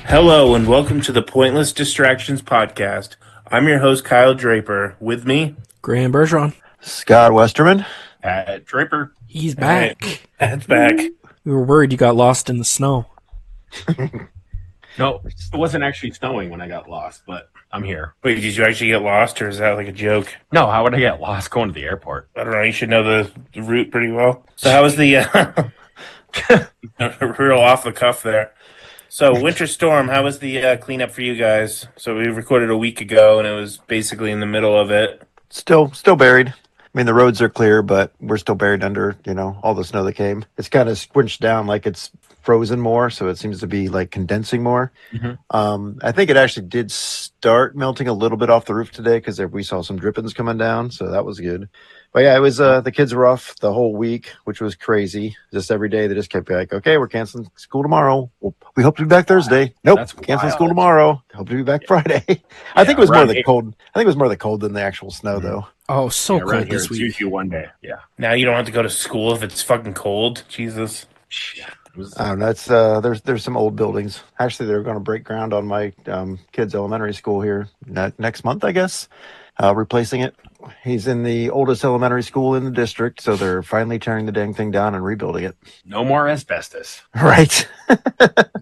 Hello and welcome to the Pointless Distractions Podcast. I'm your host, Kyle Draper. With me, Graham Bergeron. Scott Westerman. Pat Draper. He's back. Right. Pat's back. We were worried you got lost in the snow. No, it wasn't actually snowing when I got lost, but I'm here. Wait, did you actually get lost, or is that like a joke? No, how would I get lost going to the airport? I don't know. You should know the route pretty well. So how was the real off the cuff there? So winter storm, how was the cleanup for you guys? So we recorded a week ago, and it was basically in the middle of it. Still buried. I mean, the roads are clear, but we're still buried under, all the snow that came. It's kind of squinched down like it's frozen more, so it seems to be like condensing more. Mm-hmm. I think it actually did start melting a little bit off the roof today because we saw some drippings coming down, so that was good. But yeah, it was the kids were off the whole week, which was crazy. Just every day they just kept like, okay, we're canceling school tomorrow. We hope to be back Thursday. Nope, That's canceling wild. school tomorrow. Hope to be back Friday. I think it was more around the here- cold. I think it was more the cold than the actual snow, though. Oh, so around cold here, this it's week. usually one day. Yeah. Now you don't have to go to school if it's fucking cold. Jesus. Shit. It was, I don't know. It's there's some old buildings. Actually, they're going to break ground on my kid's elementary school here next month, I guess. Replacing it. He's in the oldest elementary school in the district, so they're finally tearing the dang thing down and rebuilding it. no more asbestos. Right.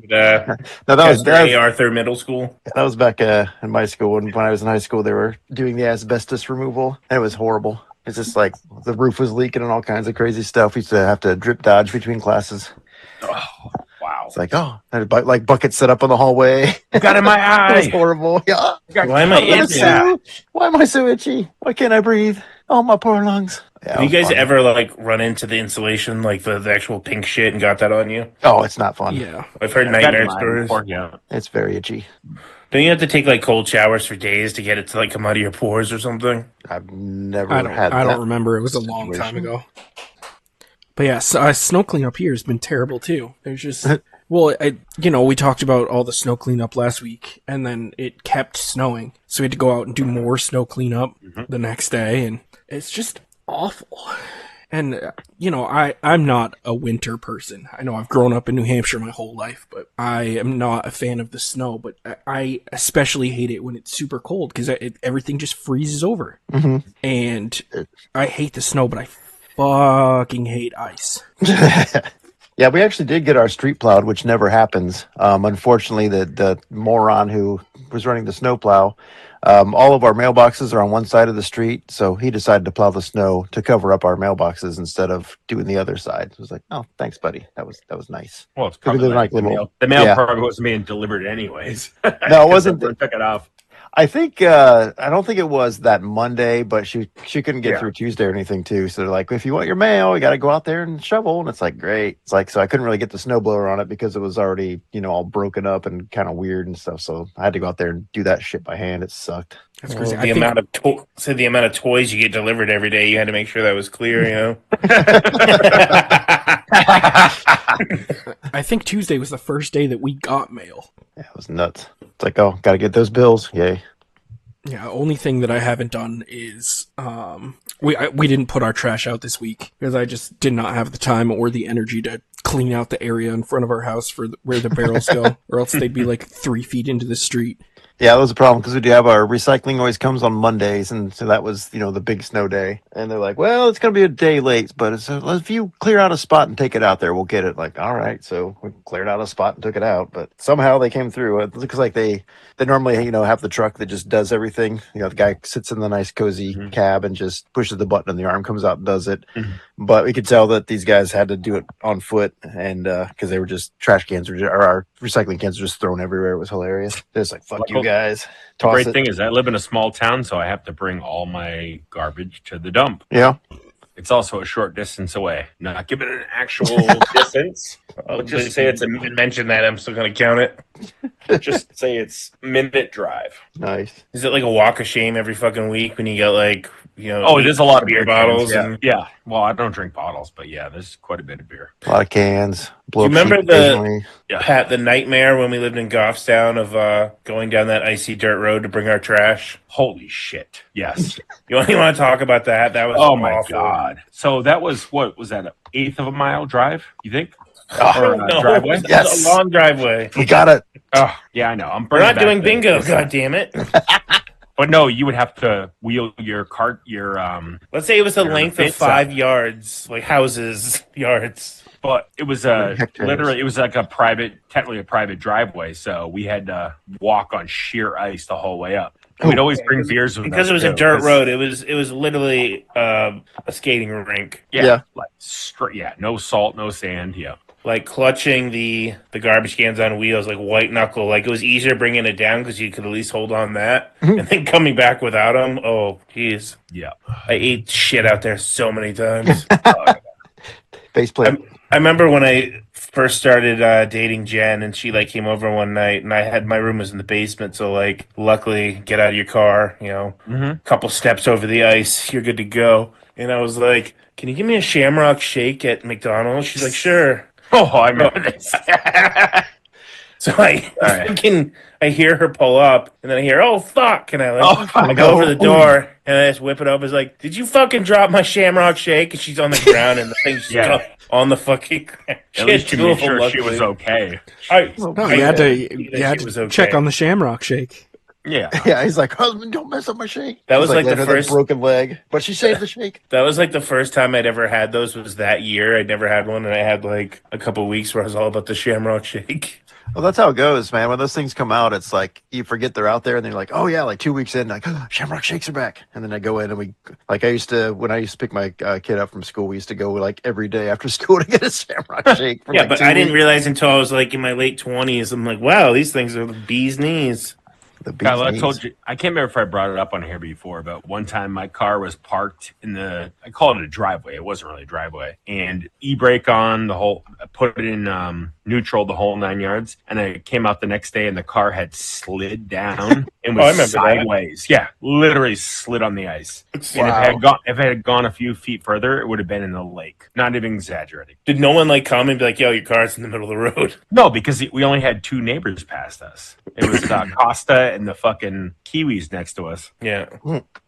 No, No, that was Arthur Middle School. that was back in my school. When I was in high school, they were doing the asbestos removal, and it was horrible. It's just like the roof was leaking and all kinds of crazy stuff. We used to have to drip dodge between classes. Oh, wow. It's like, I had like buckets set up in the hallway. Got in my It was eye. horrible. Yeah. Why am I itching? Why am I so itchy? Why can't I breathe? Oh, my poor lungs. Yeah, Have you it was guys fun. ever run into the insulation, like the actual pink shit, and got that on you? Oh, it's not fun. Yeah. I've heard I've got nightmare mine stories. before, yeah. It's very itchy. Don't you have to take cold showers for days to get it to come out of your pores or something? I've never I had don't that. remember. It was a long time situation. ago. But yeah, snow cleanup here has been terrible too. There's just we talked about all the snow cleanup last week, and then it kept snowing, so we had to go out and do more snow cleanup the next day, and it's just awful. And I'm not a winter person. I know I've grown up in New Hampshire my whole life, but I am not a fan of the snow. But I especially hate it when it's super cold because everything just freezes over. Mhm. And I hate the snow, but I fucking hate ice. Yeah, we actually did get our street plowed, which never happens. Unfortunately, the moron who was running the snow plow, all of our mailboxes are on one side of the street, so he decided to plow the snow to cover up our mailboxes instead of doing the other side. It was like, oh, thanks, buddy. That was nice. Well, it's Maybe probably they're like like the little- mail. The mail yeah. probably wasn't being delivered anyways. No, it wasn't. Everyone took it off. I think I don't think it was that Monday, but she couldn't get Yeah. through Tuesday or anything too. So they're like, if you want your mail, you got to go out there and shovel. And it's like, great. It's like, so I couldn't really get the snowblower on it because it was already all broken up and kind of weird and stuff. So I had to go out there and do that shit by hand. It sucked. That's Well, crazy. the amount of the amount of toys you get delivered every day, you had to make sure that was clear. I think Tuesday was the first day that we got mail. Yeah, it was nuts. It's like, oh, got to get those bills. Yay. Yeah, only thing that I haven't done is we didn't put our trash out this week because I just did not have the time or the energy to clean out the area in front of our house for where the barrels go, or else they'd be 3 feet into the street. Yeah, that was a problem because we do have our recycling always comes on Mondays, and so that was the big snow day. And they're like, well, it's gonna be a day late, but if you clear out a spot and take it out there, we'll get it. Like, all right, so we cleared out a spot and took it out, but somehow they came through. It looks like they normally have the truck that just does everything. The guy sits in the nice cozy cab and just pushes the button, and the arm comes out and does it. But we could tell that these guys had to do it on foot, and because they were just trash cans or our recycling cans were just thrown everywhere. It was hilarious. They're just like, fuck you guys. The Toss great it. thing is I live in a small town, so I have to bring all my garbage to the dump. Yeah. It's also a short distance away. Not giving it an actual distance. I'll just say it's a You mentioned that. I'm still going to count it. just say it's minute drive. Nice. Is it like a walk of shame every fucking week when you get Oh, there's a lot of beer beer bottles? cans, And yeah. Well, I don't drink bottles, but yeah, there's quite a bit of beer. A lot of cans. Do you remember occasionally. Pat, the nightmare when we lived in Goffstown of going down that icy dirt road to bring our trash? Holy shit! Yes. You want to talk about that? That was Oh my awful. god. So that was what was that? An eighth of a mile drive? You think? Or No, driveway. it's Yes. a long driveway. We got it. Oh, yeah, I know. I'm We're bringing not back doing the- bingo. the- God damn it! But no, you would have to wheel your cart, Let's say it was the Your length of bits 5 up. yards, like houses yards. but it was Hectares. literally, it was like technically a private driveway. So we had to walk on sheer ice the whole way up. And we'd always bring beers with Because us, it was a too, dirt 'cause- road. It was literally a skating rink. Yeah. like straight, no salt, no sand, Like clutching the garbage cans on wheels, like white knuckle. Like it was easier bringing it down because you could at least hold on that, and then coming back without them. Oh, jeez. yeah. I ate shit out there so many times. Faceplate. I remember when I first started dating Jen, and she like came over one night, and I had my room was in the basement, so like luckily get out of your car, Mm-hmm. couple steps over the ice, you're good to go. And I was like, "Can you give me a Shamrock Shake at McDonald's?" She's like, "Sure." Oh, I remember this. So I All right. fucking I hear her pull up, and then I hear, "Oh fuck!" And I Oh, I go over the door, and I just whip it up. It's like, "Did you fucking drop my Shamrock Shake?" And she's on the ground, and the thing's Yeah. still on the fucking ground. At least you Two made of them, sure she luckily. was okay. No, you had to check on the Shamrock Shake. Yeah. Yeah, he's like, husband, don't mess up my shake. That was She's like the later, that first- broken leg, but she saved the shake. That was like the first time I'd ever had those. Was that year? I'd never had one, and I had like a couple weeks where I was all about the Shamrock Shake. Well, that's how it goes, man. When those things come out, it's like you forget they're out there, and they're like, oh yeah, like 2 weeks in, like Shamrock Shakes are back, and then I go in and when I used to pick my kid up from school, we used to go like every day after school to get a Shamrock Shake. For Yeah, like but 2 I didn't weeks. realize until I was like in my late 20s. I'm like, wow, these things are the bee's knees. The bee's Kyle, I knees. told you, I can't remember if I brought it up on here before, but one time my car was parked I call it a driveway. It wasn't really a driveway. And e-brake on I put it in neutral, the whole 9 yards. And I came out the next day and the car had slid down and Oh, I was remember that. sideways. Yeah, literally slid on the ice. And if it had gone a few feet further, it would have been in the lake. Not even exaggerating. Did no one like come and be like, "Yo, your car's in the middle of the road"? No, because we only had 2 neighbors past us. It was Costa and the fucking Kiwis next to us. Yeah,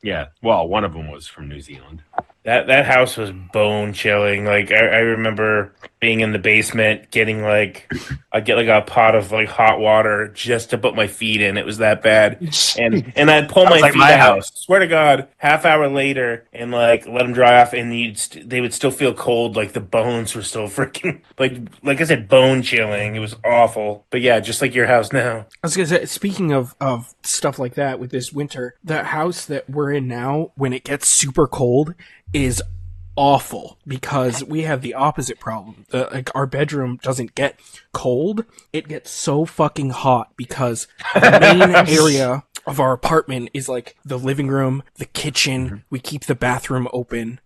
Yeah. Well, one of them was from New Zealand. that house was bone chilling. Like I remember being in the basement, getting like I get like a pot of like hot water just to put my feet in. It was that bad, and I'd pull my Sounds like feet my out. house. Swear to God, half hour later, and like let them dry off, and they would still feel cold. Like the bones were still freaking like I said, bone chilling. It was awful. But yeah, just like your house now. I was gonna say, speaking of stuff like that with this winter, the house that we're in now, when it gets super cold, is awful because we have the opposite problem. Like our bedroom doesn't get cold; it gets so fucking hot because the main area of our apartment is like the living room, the kitchen. We keep the bathroom open,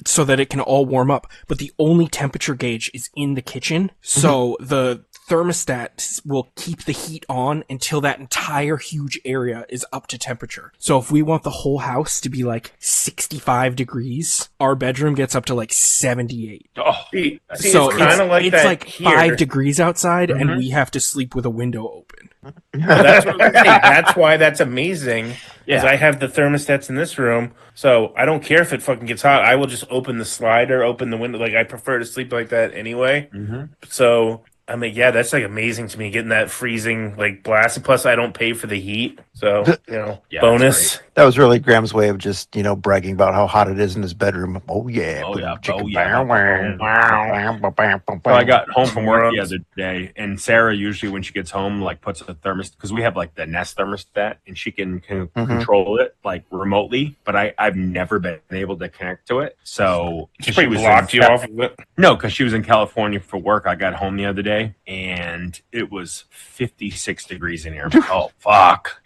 so that it can all warm up. But the only temperature gauge is in the kitchen, so the thermostat will keep the heat on until that entire huge area is up to temperature. So if we want the whole house to be like 65 degrees, our bedroom gets up to like 78. Oh, See, So it's kind of like it's that like here. 5 degrees outside, and we have to sleep with a window open. Well, that's what I'm saying. That's why that's amazing. Because Yeah. I have the thermostats in this room, so I don't care if it fucking gets hot. I will just open the slider, open the window. Like I prefer to sleep like that anyway. So I mean, yeah, that's like amazing to me getting that freezing like blast. And plus, I don't pay for the heat, so Yeah, bonus. That was really Graham's way of just, bragging about how hot it is in his bedroom. Oh yeah. Oh, yeah. chicken Oh, yeah. bam. So I got home from work the other day, and Sarah usually when she gets home, like puts a thermostat because we have like the Nest thermostat, and she can control it like remotely. But I've never been able to connect to it. So She pretty blocked you off of it. No, because she was in California for work. I got home the other day, and it was 56 degrees in here. Oh fuck!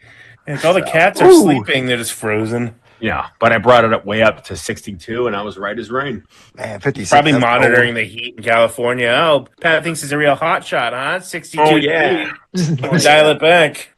And if all the cats are Ooh. sleeping, they're just frozen. Yeah, but I brought it up way up to 62, and I was right as rain. Man, 56. Probably that's monitoring the heat in California. Oh, Pat thinks it's a real hot shot, huh? 62. Oh, yeah. We'll dial it back.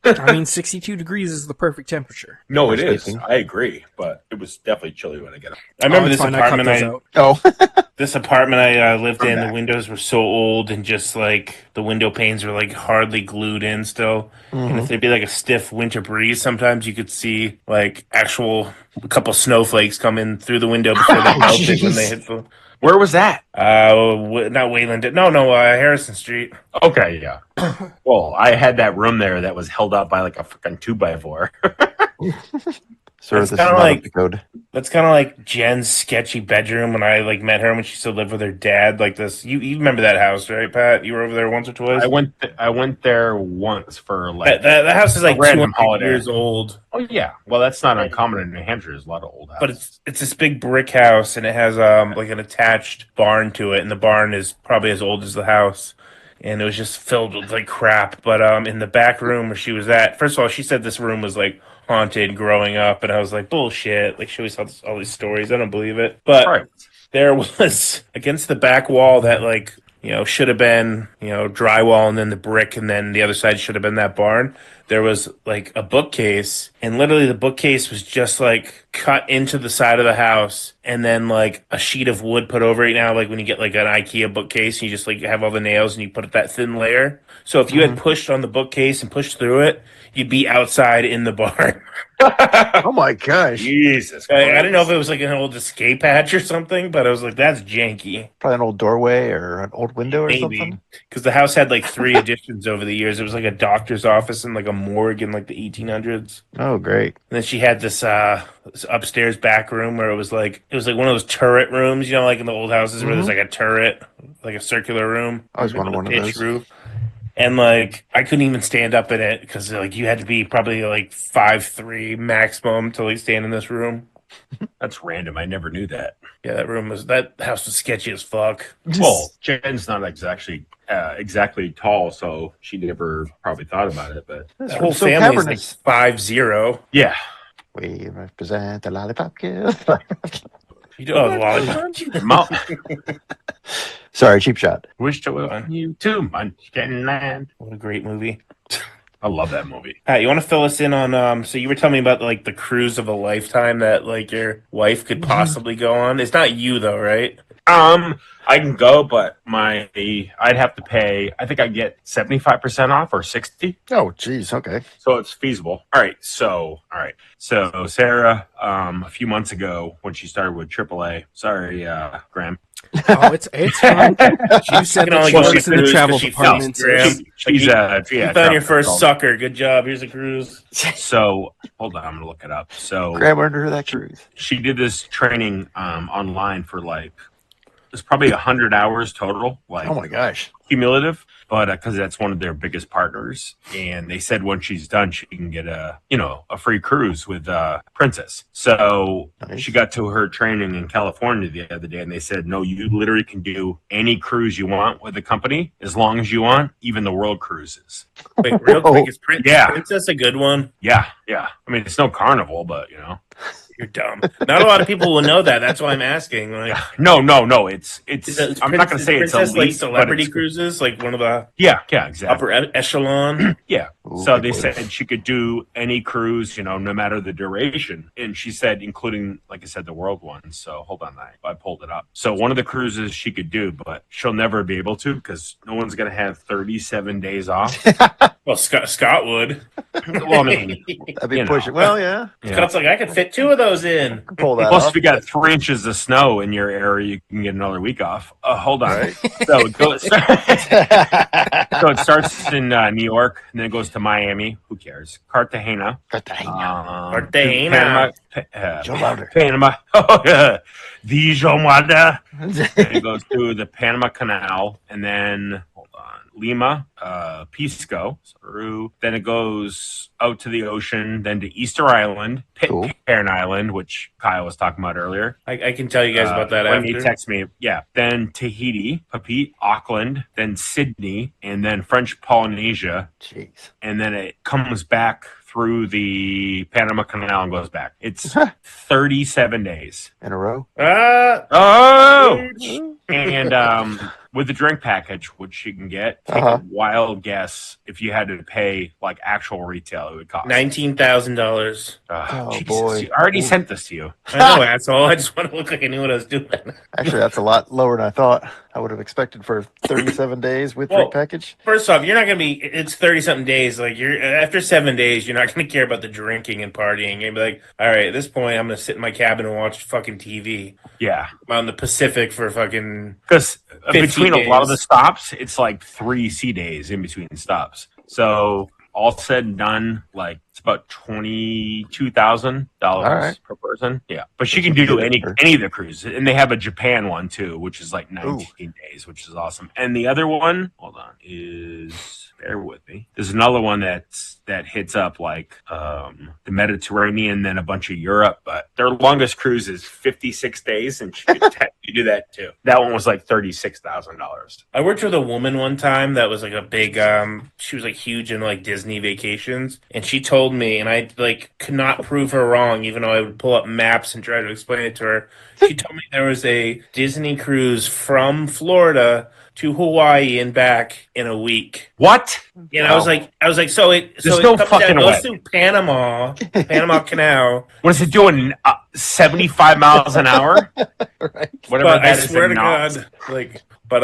I mean, 62 degrees is the perfect temperature. No, For it is. sleeping. I agree, but it was definitely chilly when I get up. I remember it's this fine. I cut apartment those I out. Oh, this apartment I lived I'm in. The back. windows were so old and just like the window panes were like hardly glued in still. And if there'd be like a stiff winter breeze, sometimes you could see like actual a couple snowflakes come in through the window before they Oh, melted when they jeez. hit the Where was that? not Wayland. No, Harrison Street. Okay, yeah. Well, I had that room there that was held up by like a fucking 2x4. Sir, That's this is kinda not like- up to code. That's kind of like Jen's sketchy bedroom when I like met her when she still lived with her dad. Like this, you remember that house, right, Pat? You were over there once or twice. I went there once for like That house is like a random 200 holiday. years old. Oh yeah. Well, that's not uncommon in New Hampshire. There's a lot of old houses. But it's this big brick house and it has like an attached barn to it, and the barn is probably as old as the house. And it was just filled with like crap. But in the back room where she was at, first of all, she said this room was like haunted growing up, and I was like, bullshit. Like she always tells all these stories. I don't believe it. But right. there was against the back wall that like should have been drywall and then the brick and then the other side should have been that barn. There was like a bookcase, and literally the bookcase was just like cut into the side of the house and then like a sheet of wood put over it. Now like when you get like an IKEA bookcase, you just like have all the nails and you put it that thin layer. So if you had pushed on the bookcase and pushed through it, you'd be outside in the barn. Oh my gosh. Jesus. I didn't know if it was like an old escape hatch or something, but I was like, that's janky. Probably an old doorway or an old window or Maybe something. because the house had like 3 additions over the years. It was like a doctor's office and like a morgue in like the 1800s. Oh, great. And then she had this upstairs back room where it was like one of those turret rooms, like in the old houses where there's like a turret, like a circular room. I always wanted with a one of pitched those. roof. And like I couldn't even stand up in it because like you had to be probably like 5'3" maximum to like stand in this room. That's random. I never knew that. Yeah, that house was sketchy as fuck. Well, Jen's not exactly tall, so she never probably thought about it. But The whole so family is cavernous. like 5'0". yeah, We represent the lollipop kill. You do the lollipop. Mom, Sorry, cheap shot. wish to welcome you to Munchkin Land. What a great movie. I love that movie. Pat, you want to fill us in on so you were telling me about like the cruise of a lifetime that like your wife could possibly go on. It's not you though, right? I can go, but I'd have to pay. I think I get 75% off or 60. Oh, geez. Okay. So it's feasible. All right. So Sarah, a few months ago when she started with AAA, sorry, Graham. Oh, it's fine. You said can only that go she was on in a the cruise travel 'cause she department. fell, Graham. She's You found your first sucker. Good job. Here's a cruise. So hold on, I'm gonna look it up. So Grab under that cruise. she did this training online for like it's probably 100 hours total, like Oh my gosh. cumulative, but because that's one of their biggest partners, and they said when she's done, she can get a free cruise with Princess. So Nice. she got to her training in California the other day, and they said, no, you literally can do any cruise you want with the company as long as you want, even the world cruises. Wait, real quick, is Yeah. Princess a good one? Yeah. I mean, it's no carnival, but You're dumb. Not a lot of people will know that. That's why I'm asking. Like, no. It's. I'm not going to say it's Princess elite, like celebrity but it's, cruises, like one of the yeah, exactly. upper echelon. Yeah. Ooh, So big they boy. said she could do any cruise, no matter the duration. And she said, including, like I said, the world one. So hold on, I pulled it up. So one of the cruises she could do, but she'll never be able to because no one's going to have 37 days off. Well, Scott would. Well, I mean, That'd be You know. pushing. Well, yeah. Scott's like, I could fit 2 of those in. Pull that plus, off. if you got 3 inches of snow in your area, you can get another week off. Hold on. Right. So it goes. So it starts in New York, and then it goes to Miami. Who cares? Cartagena. Cartagena. Joe Louder. Panama. Oh, yeah. The Jomada. And it goes through the Panama Canal, and then hold on, Lima, Pisco, through. Then it goes out to the ocean, then to Easter Island, Cool. Pitcairn Island, which Kyle was talking about earlier. I can tell you guys about that when he after. texted me. Yeah. Then Tahiti, Papit, Auckland, then Sydney, and then French Polynesia, Jeez. and then it comes back through the Panama Canal and goes back. It's 37 days. In a row. Ah, Oh, and with the drink package, which you can get, take Uh-huh. a wild guess if you had to pay like actual retail, it would cost $19,000. Oh, Jesus, boy. I already sent this to you. I know, asshole. I just want to look like I knew what I was doing. Actually, that's a lot lower than I thought. I would have expected for 37 days with Well, drink package. First off, you're not gonna be. It's 30-something days. Like you're after 7 days, you're not gonna care about the drinking and partying. You're gonna be like, all right, at this point, I'm gonna sit in my cabin and watch fucking TV. Yeah, I'm on the Pacific for fucking. because 15 between a lot of days. the stops, it's like 3 sea days in between stops. So all said and done, like it's about $22,000 right. per person. Yeah, but she can That's do good. any of the cruises, and they have a Japan one too, which is like 19 days, which is awesome. And the other one, hold on, is bear with me. There's another one that hits up like the Mediterranean, then a bunch of Europe, but their longest cruise is 56 days, and she could technically do that too. That one was like $36,000. I worked with a woman one time that was like a big. She was like huge in like Disney vacations, and she told me, and I like could not prove her wrong, even though I would pull up maps and try to explain it to her. She told me there was a Disney cruise from Florida to Hawaii and back in a week. What? And I was like, so it There's it no comes fucking down, way. goes through Panama Canal. What is it doing? 75 miles an hour? Right. Whatever But I that is swear in to knots. God, like, but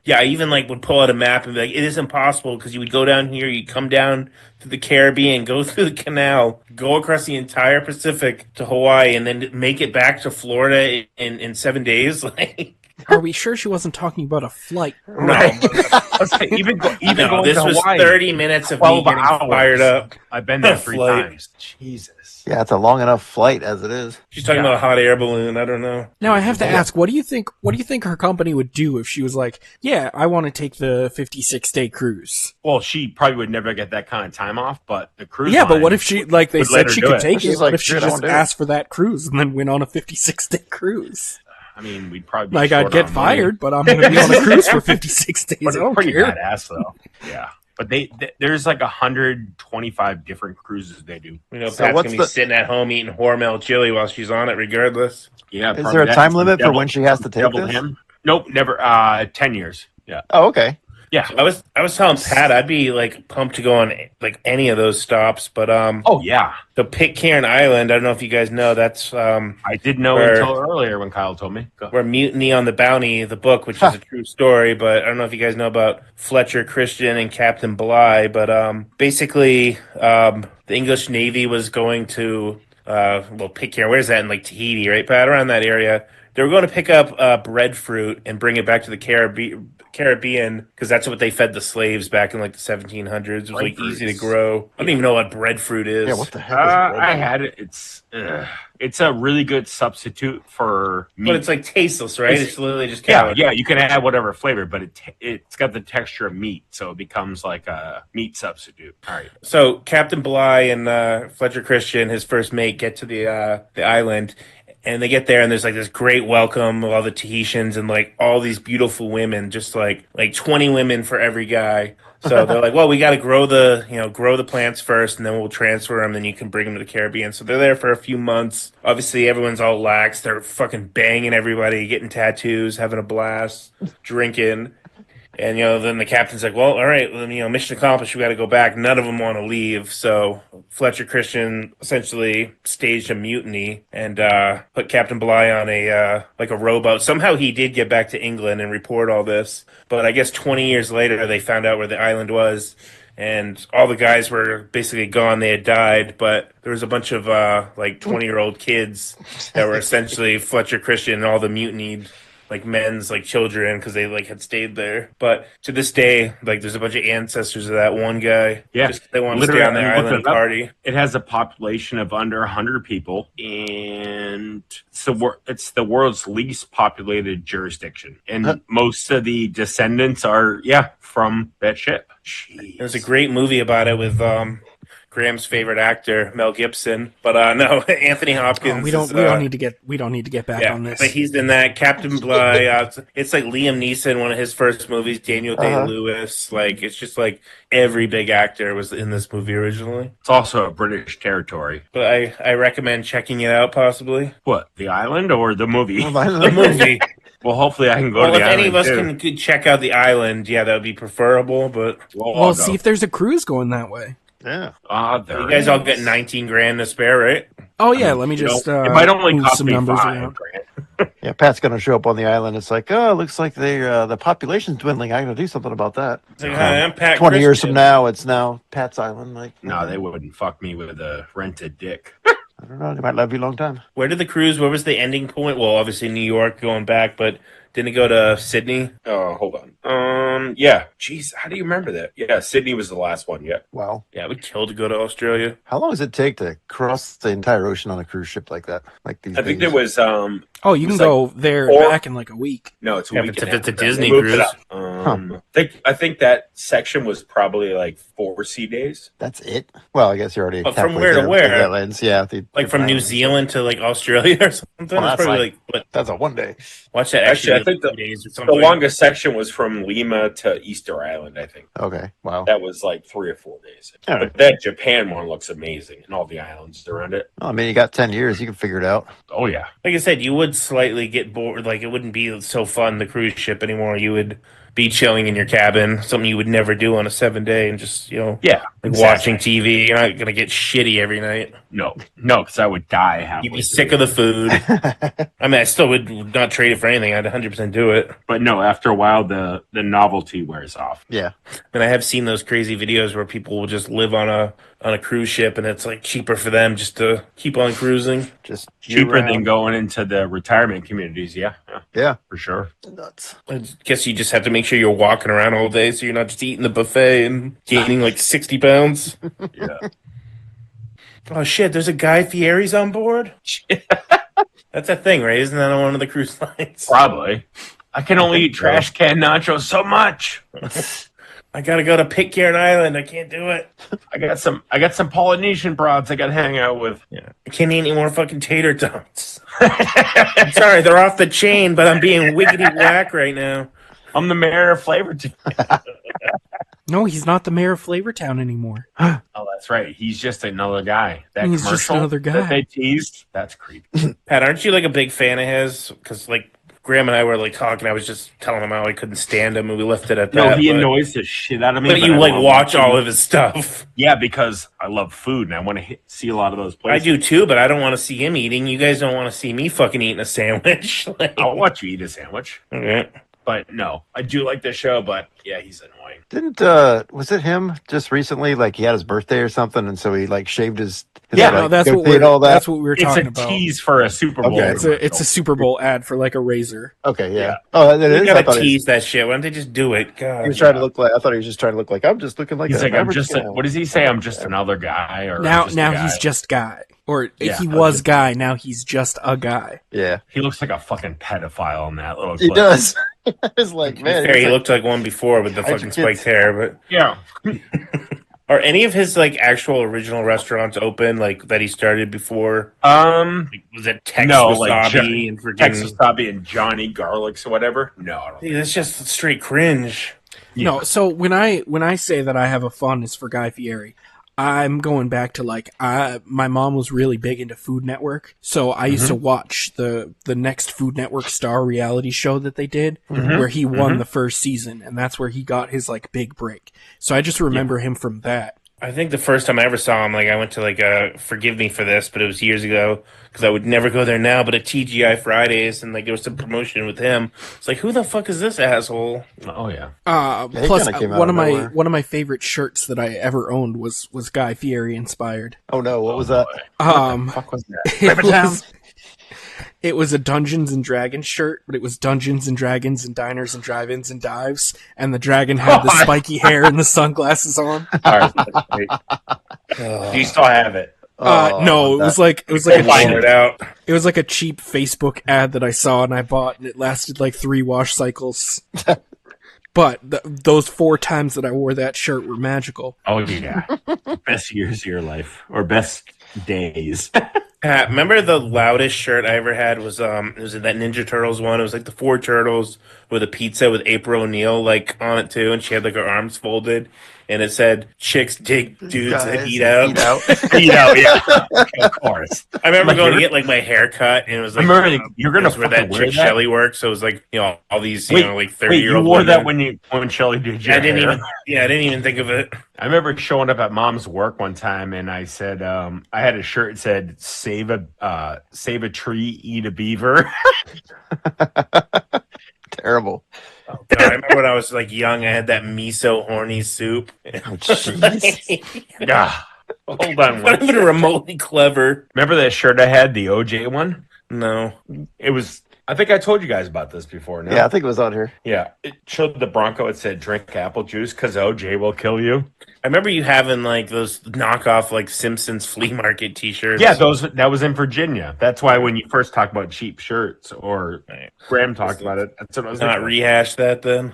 yeah, I even like would pull out a map and be like, it is impossible because you would go down here, you come down to the Caribbean, go through the canal, go across the entire Pacific to Hawaii, and then make it back to Florida in 7 days. Like, Are we sure she wasn't talking about a flight? no, I was like, even no, going this to was Hawaii, 30 minutes of me 12 getting hours. fired up. I've been there 3 Flight. times. Jesus. Yeah, it's a long enough flight as it is. She's talking Yeah. about a hot air balloon. I don't know. Now I have to ask, what do you think her company would do if she was like, yeah, I want to take the 56-day cruise? Well, she probably would never get that kind of time off, but the cruise Yeah, but line what if she, like they would let said her she do could it. take She's it, like, what if she "Shit, I just wanna do it." asked for that cruise and then went on a 56-day cruise? I mean, we'd probably be Like, short I'd get on money. fired, but I'm going to be on a cruise for 56 days. But I it's don't pretty care. badass, though. Yeah. But there's like 125 different cruises they do. You know, So Pat's what's gonna be the- sitting at home eating Hormel chili while she's on it, regardless. Yeah. Is probably there a that. time limit for Devil- when she has to take Devil this? him. Nope, never. 10 years. Yeah. Oh, okay. Yeah. I was telling Pat I'd be like pumped to go on like any of those stops, but Oh, yeah. the Pitcairn Island, I don't know if you guys know, that's I didn't know Where- until earlier when Kyle told me. Go. where Mutiny on the Bounty, the book, which is a true story, but I don't know if you guys know about Fletcher Christian and Captain Bligh, but basically the English Navy was going to Pitcairn, where's that in like Tahiti, right, Pat? Around that area. They were going to pick up breadfruit and bring it back to the Caribbean because that's what they fed the slaves back in like the 1700s. It was like Breadfruit easy to is- grow. I don't even know what breadfruit is. Yeah, what the heck is I had it. It's a really good substitute for meat. But it's like tasteless, right? It's- It's literally just yeah, cow. yeah. You can add whatever flavor, but it's got the texture of meat, so it becomes like a meat substitute. All right. So Captain Bligh and Fletcher Christian, his first mate, get to the island, and they get there, and there's like this great welcome of all the Tahitians and like all these beautiful women, just like 20 women for every guy. So they're like, well, we got to grow the plants first, and then we'll transfer them. Then you can bring them to the Caribbean. So they're there for a few months. Obviously, everyone's all lax. They're fucking banging everybody, getting tattoos, having a blast, drinking. And, then the captain's like, well, all right, well, mission accomplished. We got to go back. None of them want to leave. So Fletcher Christian essentially staged a mutiny and put Captain Bligh on a rowboat. Somehow he did get back to England and report all this. But I guess 20 years later, they found out where the island was. And all the guys were basically gone. They had died. But there was a bunch of 20-year-old kids that were essentially Fletcher Christian and all the mutinied men's children because they had stayed there. But to this day, there's a bunch of ancestors of that one guy. Yeah. Just they want to stay Literally, on the I looked island and it up. party. It has a population of under 100 people, and it's the world's least populated jurisdiction. And most of the descendants are, from that ship. Jeez. There's a great movie about it with Graham's favorite actor, Mel Gibson. But no, Anthony Hopkins. We don't need to get back Yeah, on this. but he's in that. Captain Bligh. It's like Liam Neeson, one of his first movies. Daniel Day-Lewis. It's just every big actor was in this movie originally. It's also a British territory. But I recommend checking it out, possibly. What, the island or the movie? The movie. Well, hopefully I can go Well, to if the any of island us too. could check out the island, yeah, that would be preferable. But We'll Well, all see go. if there's a cruise going that way. Yeah. There you guys all is. get 19 grand to spare, right? Oh I yeah, mean, let me just it might only move cost some me numbers 5 around. grand. Yeah, Pat's gonna show up on the island. It's like, oh, it looks like the population's dwindling. I gotta do something about that. It's like, hi, I'm Pat 20 years from Christian. now, it's now Pat's island. Like, No, they wouldn't fuck me with a rented dick. I don't know. They might love you a long time. Where did the cruise? Where was the ending point? Well, obviously New York going back, but didn't it go to Sydney? Oh, hold on. Yeah. Jeez, how do you remember that? Yeah, Sydney was the last one. Yeah. Wow. Yeah, I would kill to go to Australia. How long does it take to cross the entire ocean on a cruise ship like that? Like these I think days? there was Oh, you It can was go there and or- back in like a week. no, it's a Yeah, week but and if it's a half. They Disney moved it cruise. up. I think that section was probably like 4 sea days. That's it. Well, I guess you're already. But from halfway where to there where? with the islands. Yeah, Like from New Zealand to like Australia or something. Well, it's that's probably like- like what? That's a 1 day. Watch that. Actually, I like think 2 days or The something. longest section was from Lima to Easter Island, I think. Okay. Wow. That was like 3 or 4 days. All But right. that Japan one looks amazing and all the islands around it. Well, I mean, you got 10 years. You can figure it out. Oh, yeah. Like I said, you would slightly get bored. Like it wouldn't be so fun the cruise ship anymore. You would be chilling in your cabin, something you would never do on a 7-day, and just Yeah. like exactly. watching TV. You're not gonna get shitty every night. No, because I would die halfway You'd be through. sick of the food. I mean, I still would not trade it for anything. I'd 100% do it. But no, after a while, the novelty wears off. Yeah. And I have seen those crazy videos where people will just live on a cruise ship, and it's like cheaper for them just to keep on cruising. Just Cheaper than year-round. going into the retirement communities. Yeah, Yeah. for sure. Nuts. I guess you just have to make sure you're walking around all day, so you're not just eating the buffet and gaining like 60 pounds. Yeah. Oh shit! There's a Guy Fieri's on board. That's a thing, right? Isn't that on one of the cruise lines? Probably. I can only eat trash can nachos so much. I gotta go to Pitcairn Island. I can't do it. I got some Polynesian broads I got to hang out with. Yeah, I can't eat any more fucking tater tots. I'm sorry, they're off the chain, but I'm being wiggity whack right now. I'm the mayor of Flavortown. No, he's not the mayor of Flavortown anymore. Oh, that's right. He's just another guy. That He's just commercial another guy. that they teased. That's creepy. Pat, aren't you like a big fan of his? Because like Graham and I were like talking. I was just telling him how I couldn't stand him, and we left it at No, that. he but, annoys the shit out of me. but you I like love watch watching all him. of his stuff. Yeah, because I love food and I want to see a lot of those I places. do too, but I don't want to see him eating. You guys don't want to see me fucking eating a sandwich. Like, I'll watch you eat a sandwich. okay. But no, I do like the show, but yeah, he's annoying. Didn't was it him just recently? Like he had his birthday or something, and so he like shaved his Yeah, No, like, that's what goatee and all that. that's what we were It's talking a about. tease for a Super Bowl. Okay. It's a Super Bowl ad for like a razor. Okay, yeah. Yeah. Oh, it You is. I gotta thought tease that shit. Why don't they just do it? God. he was trying to look like. I thought he was just trying to look like I'm just looking like. He's a like, I'm average just. guy. What does he say? I'm just another guy. Or Now just a guy. he's just guy. Or Yeah, he okay. was guy, now he's just a guy. Yeah, He looks like a fucking pedophile in that little. he clip. does. It's like To be man, fair, he's he like- looked like one before with the Hide your fucking kids. spiked hair, but Yeah. are any of his like actual original restaurants open like that he started before? Like, was it Texas No, like Wasabi and freaking Texas Wasabi and Johnny Garlics or whatever. No, I don't. Dude, that's just straight cringe. Yeah. No, so when I say that I have a fondness for Guy Fieri, I'm going back to like my mom was really big into Food Network, so I used to watch the next Food Network star reality show that they did, where he won the first season, and that's where he got his like big break. So I just remember him from that. I think the first time I ever saw him, like I went to like forgive me for this, but it was years ago because I would never go there now. But at TGI Fridays, and like there was some promotion with him. It's like, who the fuck is this asshole? Oh yeah. he Plus, kinda came out one of of nowhere. my favorite shirts that I ever owned was Guy Fieri inspired. Oh no, what was that? Fuck was that? It was a Dungeons and Dragons shirt, but it was Dungeons and Dragons and Diners and Drive-Ins and Dives, and the dragon had the spiky hair and the sunglasses on. All right, that's great. Do you still have it? No, it was like We'll a find cheap, it out. it was like a cheap Facebook ad that I saw and I bought, and it lasted like 3 wash cycles. But those 4 times that I wore that shirt were magical. Oh yeah. Best years of your life or best days. Pat, remember the loudest shirt I ever had was it was that Ninja Turtles one. It was like the 4 turtles with a pizza with April O'Neil like on it too, and she had like her arms folded, and it said "Chicks dig dudes that Guys, eat out." Of course. I remember Like, going to you're- get like my hair cut, and it was I like remember you're it gonna was where fucking that wear chick that. Shelly worked. So it was like all these like 30 Wait, year you old wore women. that when Shelly did your I didn't hair? I didn't even think of it. I remember showing up at mom's work one time, and I said, I had a shirt that said "Save a tree, eat a beaver." Terrible. Oh, God, I remember when I was like young, I had that miso horny soup. Oh, jeez. Ah, hold on. Not even remotely clever. Remember that shirt I had, the OJ one? No. It was. I think I told you guys about this before. No? Yeah, I think it was on here. Yeah, it showed the Bronco. It said "Drink apple juice because OJ will kill you." I remember you having like those knockoff like Simpsons flea market T-shirts. Yeah, that was in Virginia. That's why when you first talked about cheap shirts, or Graham talked about it, that's what I was Not thinking. rehash that then.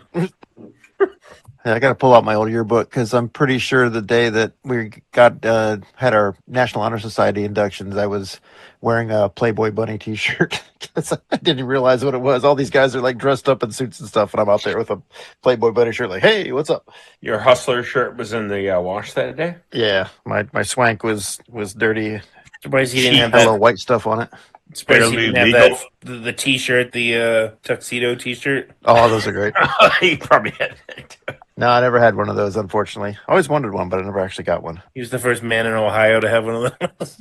Yeah, I got to pull out my old yearbook because I'm pretty sure the day that we got had our National Honor Society inductions, I was wearing a Playboy Bunny T-shirt because I didn't realize what it was. All these guys are like dressed up in suits and stuff, and I'm out there with a Playboy Bunny shirt, like, "Hey, what's up?" Your hustler shirt was in the wash that day. Yeah, my swank was dirty, Surprised he didn't have had a little that. white stuff on it. Surprised he barely didn't have legal. that the T-shirt, the tuxedo T-shirt. Oh, those are great. He probably had that too. No, I never had one of those, unfortunately. I always wanted one, but I never actually got one. He was the first man in Ohio to have one of those.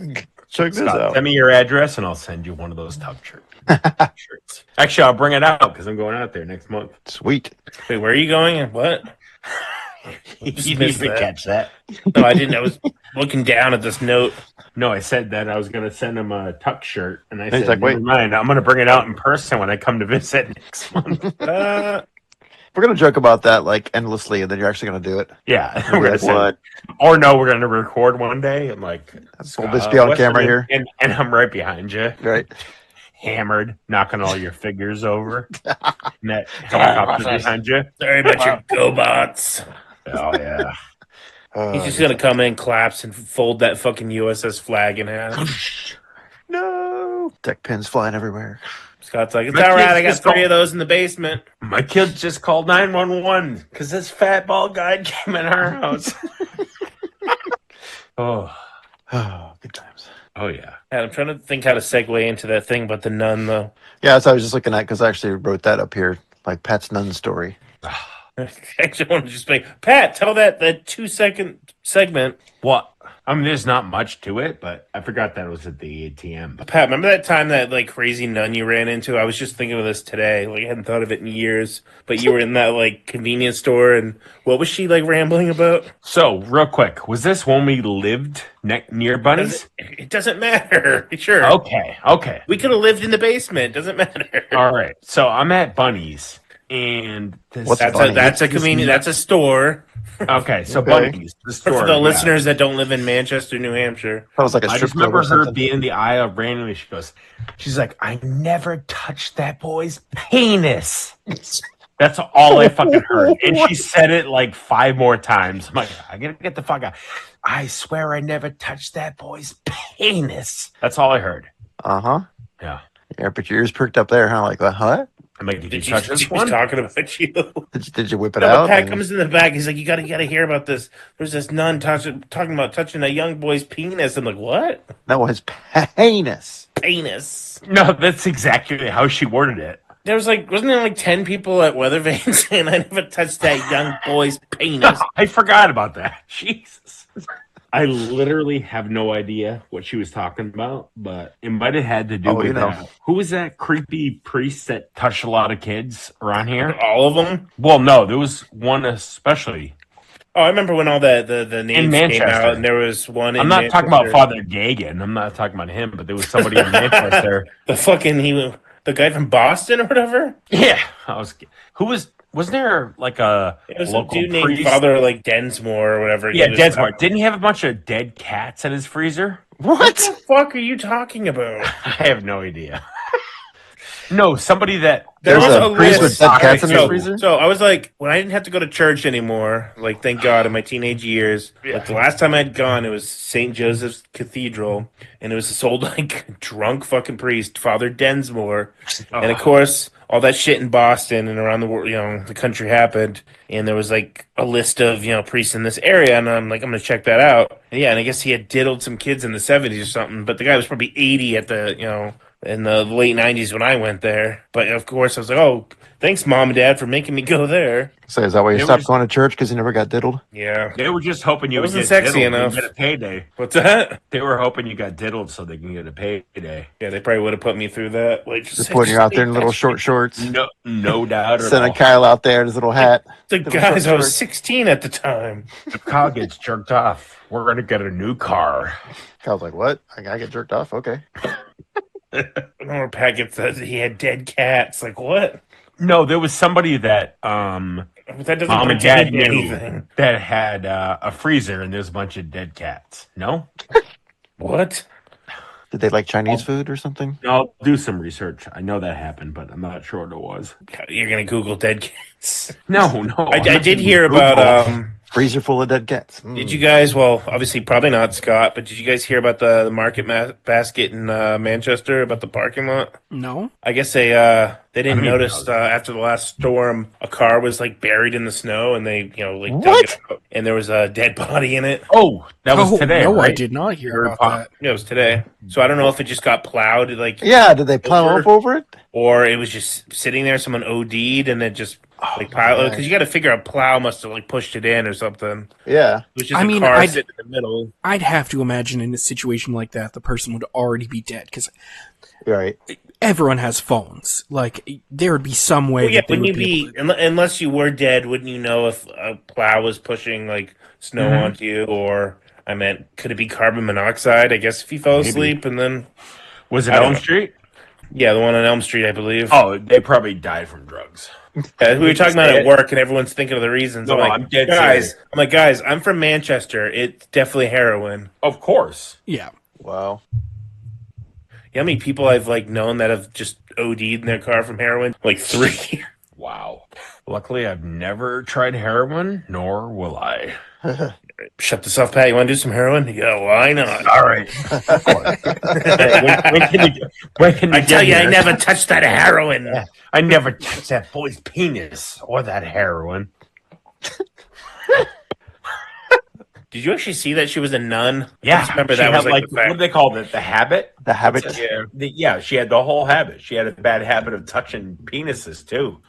Check this Scott, out. send me your address and I'll send you one of those tug shirts. Actually, I'll bring it out because I'm going out there next month. Sweet. Wait, where are you going and what? You Just need missed to that. catch that. No, I didn't. I was looking down at this note. No, I said that I was going to send him a tuck shirt, and I He's said, like, "Never wait. mind. I'm going to bring it out in person when I come to visit next month." We're gonna joke about that like endlessly, and then you're actually gonna do it. Yeah, We're we're gonna like, send, what? or no, we're going to record one day and like We'll just be on what's camera your name? here, and I'm right behind you, right? hammered, knocking all your figures over. And that helicopter behind you. Sorry about your GoBots. Oh yeah. He's just gonna come in, collapse, and fold that fucking USS flag in half. No tech pins flying everywhere. Scott's like, it's My all right. kids I got just 3 call- of those in the basement. My kids just called 911 because this fat bald guy came in our house. oh, Oh, good times. oh yeah. And I'm trying to think how to segue into that thing, but the nun though. Yeah, that's what I was just looking at because I actually wrote that up here, like Pat's nun story. I actually want to just be Pat. Tell that 2-second segment. What? I mean, there's not much to it, but I forgot that it was at the ATM. Pat, remember that time that like crazy nun you ran into? I was just thinking of this today. Like I hadn't thought of it in years. But you were in that like convenience store, and what was she like rambling about? So, real quick, was this when we lived near Bunny's? It doesn't matter. Sure. Okay. We could have lived in the basement. Doesn't matter. All right. So I'm at Bunny's, and this, What's That's a convenience. That's a store. okay. So Okay. Bunny's, the For store. the yeah. listeners that don't live in Manchester, New Hampshire. That was like a I strip just club remember or her something. being in the aisle randomly. She's like, I never touched that boy's penis. That's all I fucking heard. And she said it like 5 more times. I'm like, I gotta get the fuck out. I swear I never touched that boy's penis. That's all I heard. Uh-huh. Yeah. Yeah, but your ears perked up there, huh? Like, what? I'm like, did you Did you touch she this was one? talking about you? Did you whip it No, out? Pat And- comes in the back. He's like, you gotta hear about this. There's this nun talking about touching a young boy's penis. I'm like, what? that was penis. Penis. No, that's exactly how she worded it. There was like, wasn't there like 10 people at Weather Vane saying I never touched that young boy's penis? I forgot about that. Jesus. I literally have no idea what she was talking about, but it might have had to do Oh, with you know. that. Who was that creepy priest that touched a lot of kids around here? All of them? Well, no, there was one especially. Oh, I remember when all the names came Manchester. out, and there was one in I'm not talking about Manchester. Father Gagan. I'm not talking about him, but there was somebody in Manchester. The fucking, the guy from Boston or whatever? Yeah. Wasn't there like a It was a local dude named priest? Father like Densmore or whatever. Yeah, He was- Densmore. Didn't he have a bunch of dead cats in his freezer? What the fuck are you talking about? I have no idea. No, somebody that There's was a a priest with list. dead cats in Okay, the so, freezer? so I was like, when I didn't have to go to church anymore, like thank God in my teenage years. Like the last time I'd gone, it was St. Joseph's Cathedral, and it was this old like drunk fucking priest, Father Densmore, and of course all that shit in Boston and around the world, the country happened, and there was like a list of priests in this area, and I'm like, I'm gonna check that out. And yeah, and I guess he had diddled some kids in the '70s or something, but the guy was probably 80 at the in the late '90s when I went there. But of course, I was like, "Oh, thanks, mom and dad, for making me go there." So is that why you They were stopped just, going to church because you never got diddled? Yeah, they were just hoping it you would wasn't get sexy diddled and enough. get a payday. What's that? They were hoping you got diddled so they can get a payday. Yeah, they probably would have put me through that. Like, Just putting you out there in little short shorts. No doubt at Sending all. Kyle out there in his little hat. the little guys, short I was shorts. 16 at the time. If Kyle gets jerked off, we're gonna get a new car. Kyle's like, what? I gotta get jerked off? Okay. Or Pat gets that he had dead cats. Like, what? No, there was somebody that That doesn't mom and dad pertain to knew anything. that had a freezer and there's a bunch of dead cats. No? What? Did they like Chinese food or something? I'll do some research. I know that happened, but I'm not sure what it was. You're gonna Google dead cats? No. I did hear about Freezer full of dead cats. Did you guys? Well, obviously, probably not, Scott. But did you guys hear about the market basket in Manchester about the parking lot? No. I guess they didn't notice after the last storm a car was like buried in the snow, and they dug it out, and there was a dead body in it. Oh, that was today. No, right? I did not hear about that. Yeah, it was today. So I don't know if it just got plowed, like Yeah, did they plow up over it? or it was just sitting there. Someone OD'd, and then just like piled because you got to figure a plow must have like pushed it in or something. Yeah. It was just I a mean, car sitting in the middle. I'd have to imagine in a situation like that, the person would already be dead because Right. everyone has phones. Like, there would be some way Well, yeah, that they wouldn't would you be able to... unless you were dead, wouldn't you know if a plow was pushing like snow onto you, or I meant, could it be carbon monoxide? I guess if you fell asleep and then Was it I don't Elm know. Street? Yeah, the one on Elm Street, I believe. Oh, they probably died from drugs. Yeah, we were talking about it at work, and everyone's thinking of the reasons. No, I'm I'm dead guys. serious. I'm like, guys, I'm from Manchester. It's definitely heroin. Of course. Yeah. Wow. You know how many people I've like known that have just OD'd in their car from heroin? Like 3. Wow. Luckily, I've never tried heroin, nor will I. Shut this off, Pat. You want to do some heroin? Yeah, why not? All right. when can you I tell get you, I here? never touched that heroin. I never touched that boy's penis or that heroin. Did you actually see that she was a nun? Yeah, I just remember she that was had, like the what do fact. they call it? The habit? The habit. Yeah, she had the whole habit. She had a bad habit of touching penises too.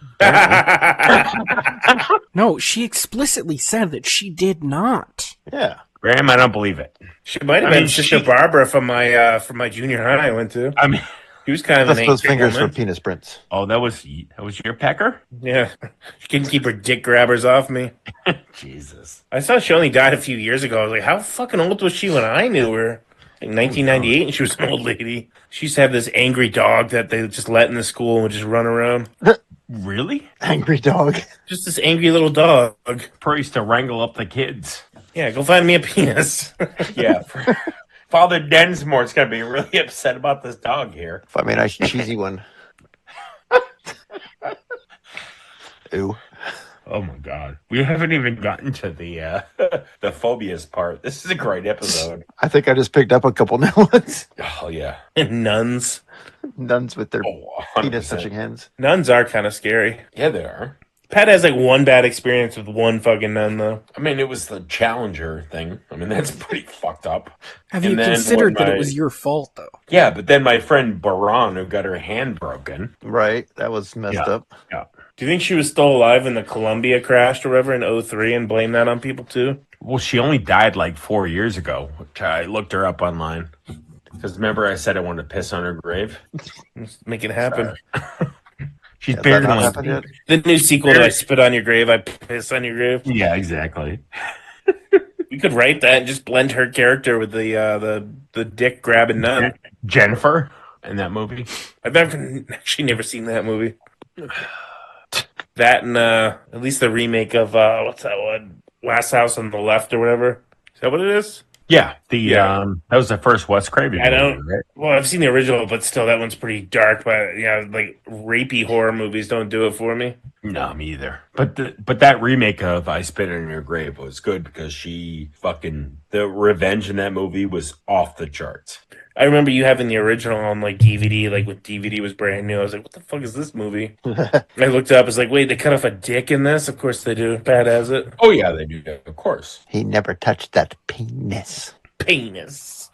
No, she explicitly said that she did not. Yeah. Graham, I don't believe it. She might have I been mean, Sister she- Barbara from my junior high I went to. I mean, She was kind of That's an those ancient fingers for woman. penis prints. oh, that was your pecker? Yeah, she couldn't keep her dick grabbers off me. Jesus. I saw she only died a few years ago. I was like, how fucking old was she when I knew her? Like 1998, and she was an old lady. She used to have this angry dog that they just let in the school and would just run around. Really? Angry dog. Just this angry little dog. Priest to wrangle up the kids. Yeah, go find me a penis. Yeah. Father Densmore's going to be really upset about this dog here. Find me a nice cheesy one. Ooh. Oh my God. We haven't even gotten to the the phobias part. This is a great episode. I think I just picked up a couple new ones. Oh yeah. And nuns. Nuns with their Oh, penis 100%. touching hands. Nuns are kind of scary. Yeah, they are. Pat has like one bad experience with one fucking nun, though. I mean, it was the Challenger thing. I mean, that's pretty fucked up. Have And you then considered when that my- it was your fault, though? Yeah, but then my friend Baran, who got her hand broken. Right. That was messed Yeah. up. Yeah. Do you think she was still alive when the Columbia crashed or whatever in '03 and blame that on people too? Well, she only died like 4 years ago. Which I looked her up online. Because remember I said I wanted to piss on her grave? Let's make it happen. She's Has that buried in not like... happened yet? The new sequel to I Spit on Your Grave, I Piss on Your Grave. Yeah, exactly. We could write that and just blend her character with the dick grabbing nun. Jennifer in that movie. I've actually never seen that movie. That and at least the remake of what's that one? Last House on the Left or whatever. Is that what it is? Yeah, Yeah. that was the first Wes Craven I movie, don't. right? Well, I've seen the original, but still, that one's pretty dark. But yeah, like rapey horror movies don't do it for me. No, me either. But that remake of I Spit in Your Grave was good because the revenge in that movie was off the charts. I remember you having the original on like DVD, like when DVD was brand new. I was like, "What the fuck is this movie?" I looked it up. I was like, "Wait, they cut off a dick in this?" Of course they do. Bad as it. Oh yeah, they do that, of course. He never touched that penis. Penis.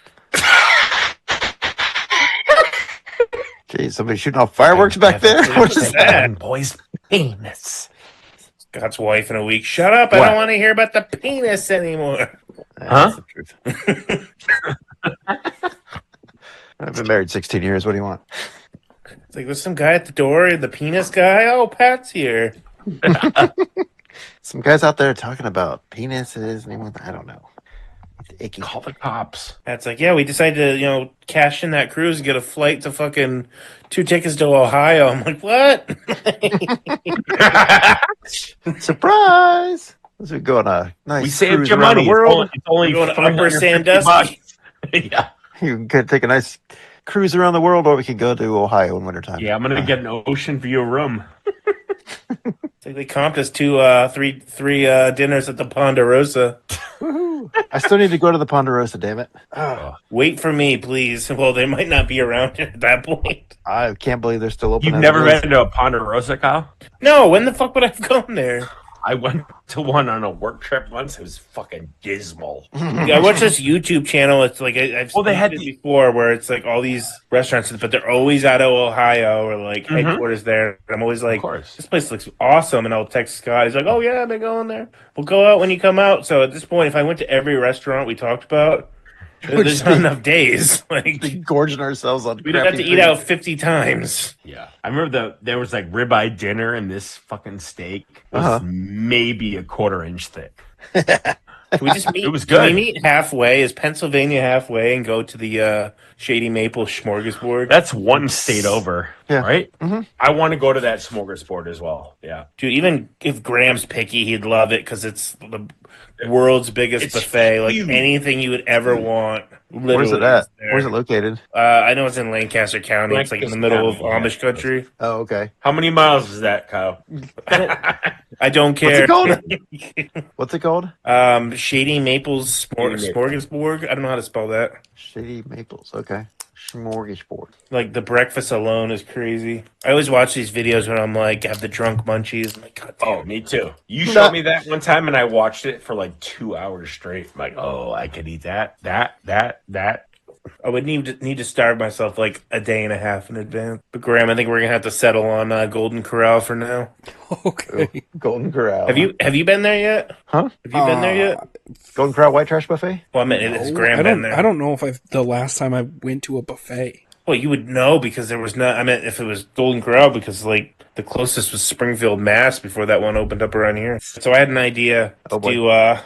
Geez, somebody shooting off fireworks back there? What is that? boys? Penis. Scott's wife in a week. Shut up! I What? don't want to hear about the penis anymore. That's the truth. I've been married 16 years. What do you want? It's like there's some guy at the door. The penis guy. Oh, Pat's here. Some guys out there talking about penises. I don't know. It's icky. Call the cops. Pat's like, yeah, we decided to, cash in that cruise and get a flight to fucking 2 tickets to Ohio. I'm like, what? Surprise! Let's go on a nice We saved cruise your around money. the world. It's only We're going to Upper 350 Sandusky. bucks. Yeah. You can take a nice cruise around the world, or we can go to Ohio in wintertime. Yeah, I'm gonna get an ocean view room. It's like they comped us three dinners at the Ponderosa. Woohoo. I still need to go to the Ponderosa, damn it. Wait for me, please. Well, they might not be around at that point. I can't believe they're still open. You've as never it is. been to a Ponderosa, Kyle? No, when the fuck would I have gone there? I went to one on a work trip once. It was fucking dismal. Yeah, I watched this YouTube channel. It's like I've Well, they seen had it the- before, where it's like all these restaurants, but they're always out of Ohio or like headquarters there. I'm always like, Of course. this place looks awesome, and I'll text Scott. He's like, oh yeah, I've been going there. We'll go out when you come out. So at this point, if I went to every restaurant we talked about, there's not enough days. Like Gorging ourselves on. we'd have to crappy eat food. out 50 times. Yeah, I remember there was like ribeye dinner, and this fucking steak was maybe a quarter-inch thick. Can we just meet? It was Can we good. meet halfway? Is Pennsylvania halfway and go to the Shady Maple Smorgasbord? That's one state over, Yeah. right? Mhm. I want to go to that smorgasbord as well. Yeah, Dude, even if Graham's picky, he'd love it because it's the world's biggest It's buffet. Like huge. anything you would ever want. Where's it literally at? is there. Where's it located? I know it's in Lancaster County. It's like in the middle of Lancaster County, Amish country. Oh, okay. how many miles is that, Kyle? I don't What's care. it called? What's it called? Shady Maples Shady Maple. Smorgasbord. I don't know how to spell that. Shady Maples. Okay. Smorgasbord. Like the breakfast alone is crazy. I always watch these videos when I'm like have the drunk munchies. I'm like, God damn. Oh, me too. You showed me that one time, and I watched it for like 2 hours straight. I'm like, oh, I could eat that. I would need to starve myself like a day and a half in advance. But Graham, I think we're gonna have to settle on Golden Corral for now. Okay. Golden Corral. Have you been there yet? Huh? Have you been there yet? Golden Corral White Trash Buffet? Well, I mean, has No, Graham been there? I don't know if the last time I went to a buffet. Well, you would know because there was not. I mean, if it was Golden Corral, because like the closest was Springfield, Mass, before that one opened up around here. So I had an idea Oh, boy.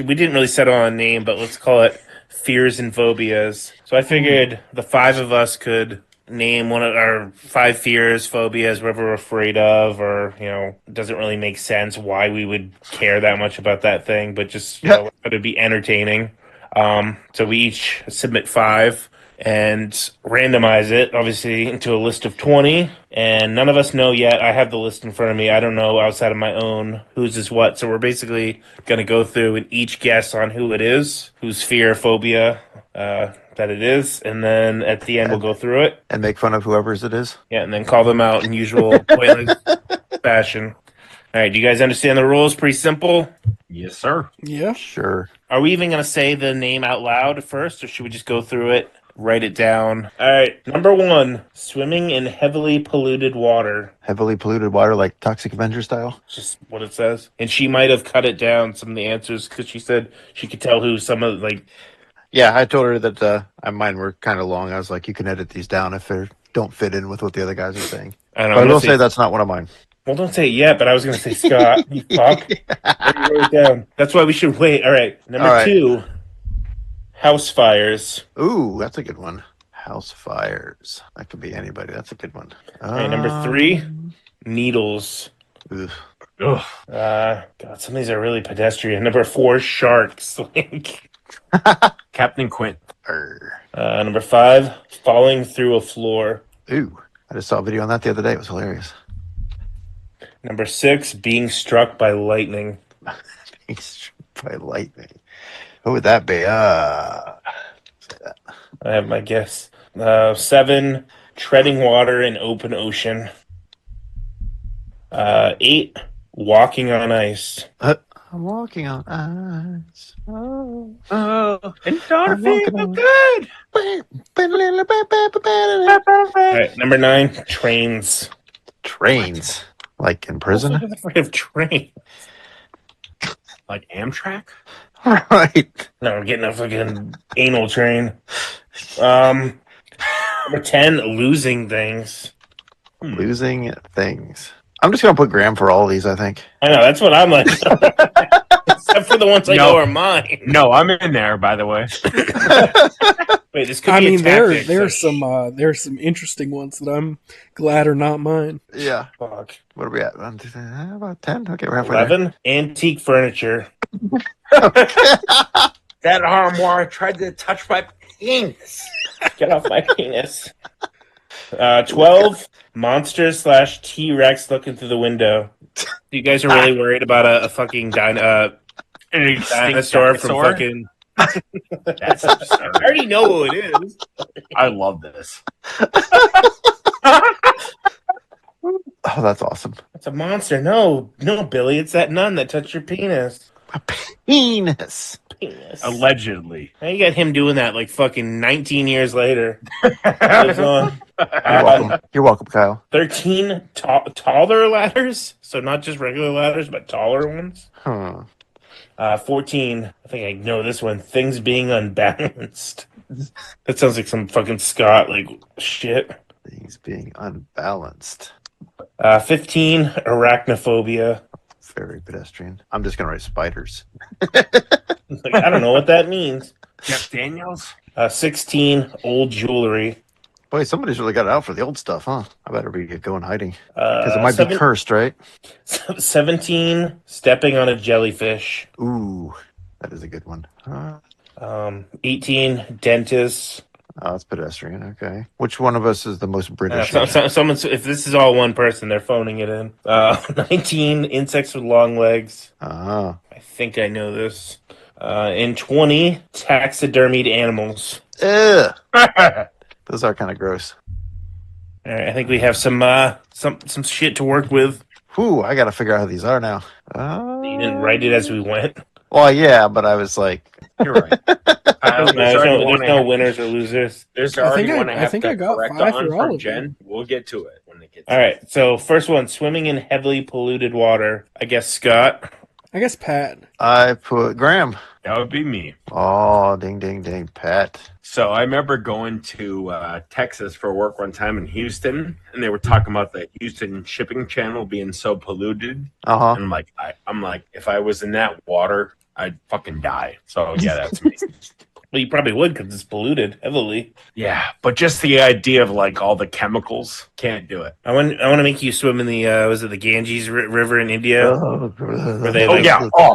we didn't really settle on a name, but let's call it Fears and Phobias. So I figured the 5 of us could name one of our 5 fears, phobias, whatever we're afraid of, or it doesn't really make sense why we would care that much about that thing, but just it'd be entertaining. So we each submit 5 and randomize it, obviously, into a list of 20. And none of us know yet. I have the list in front of me. I don't know outside of my own whose is what. So we're basically going to go through and each guess on who it is, whose fear, phobia that it is. And then at the end, we'll go through it. And make fun of whoever's it is? Yeah, and then call them out in usual pointless fashion. All right, do you guys understand the rules? Pretty simple. Yes, sir. Yeah. Sure. Are we even going to say the name out loud first, or should we just go through it? Write it down. All right. Number 1, swimming in heavily polluted water. Heavily polluted water, like Toxic Avenger style? Just what it says. And she might have cut it down, some of the answers, because she said she could tell who some of, like... Yeah, I told her that mine were kind of long. I was like, you can edit these down if they don't fit in with what the other guys are saying. I don't know. But I I'm will gonna say that's not one of mine. Well, don't say it yet, but I was going to say Scott. You fuck. Write it down. That's why we should wait. All right. Number All right. 2, house fires. Ooh, that's a good one. House fires. That could be anybody. That's a good one. All right. Number 3, needles. Ugh. Ugh. God, some of these are really pedestrian. Number 4, sharks. Like, Captain Quint. Arr. Number 5, falling through a floor. Ooh, I just saw a video on that the other day. It was hilarious. Number 6, being struck by lightning. Being struck by lightning. Who would that be? I have my guess. 7, treading water in open ocean. 8, walking on ice. I'm walking on ice. Oh, And don't I'm feel walking on- good. All right, number 9, trains. Trains, like in prison, I'm afraid of train. Like Amtrak? right? No, I'm getting a fucking anal train. Number 10, losing things. Losing things. I'm just gonna put Graham for all these. I think. I know, that's what I'm like. Except for the ones I No. know are mine. No, I'm in there, by the way. Wait, this could I be a mean, tactic, there's so- some interesting ones that I'm glad are not mine. Yeah. Fuck. What are we at? 1, 2, 3, about 10. Okay, we're halfway there. 11, antique furniture. That armoire tried to touch my penis. Get off my penis. 12, monster / T-Rex looking through the window. You guys are really worried about a fucking An extinct dinosaur from fucking... That's absurd. I already know who it is. I love this. Oh, that's awesome. It's a monster. No, Billy, it's that nun that touched your penis. A penis. Penis. Allegedly. Now you got him doing that like fucking 19 years later. Lives on. You're welcome. You're welcome, Kyle. 13, taller ladders. So not just regular ladders, but taller ones. Huh. 14, I think I know this one. Things being unbalanced. That sounds like some fucking Scott like shit. Things being unbalanced. 15, arachnophobia. Very pedestrian. I'm just gonna write spiders. Like, I don't know what that means. Jeff Daniels? 16, old jewelry. Boy, somebody's really got it out for the old stuff, huh? I better be going hiding because it might be 7 cursed, right? 17, stepping on a jellyfish. Ooh, that is a good one. 18, dentist. Oh, that's pedestrian. Okay, which one of us is the most British? Someone's, if this is all one person, they're phoning it in. 19, insects with long legs. Ah, I think I know this. And 20, taxidermied animals. ugh. Those are kind of gross. All right, I think we have some shit to work with. Whew, I got to figure out how these are now. You didn't write it as we went. Well, yeah, but I was like, You're right. There's no winners or losers. There's I already think one I have think to I got correct 5 on for all from of them. Jen. We'll get to it when it gets. All right, so first one, swimming in heavily polluted water. I guess Scott. I guess Pat. I put Graham. That would be me. Oh, ding, ding, ding, Pat. So I remember going to Texas for work one time in Houston, and they were talking about the Houston shipping channel being so polluted. Uh huh. And I'm like, if I was in that water, I'd fucking die. So yeah, that's me. Well, you probably would because it's polluted heavily. Yeah, but just the idea of like all the chemicals, can't do it. I want to make you swim in the was it the Ganges River in India where they like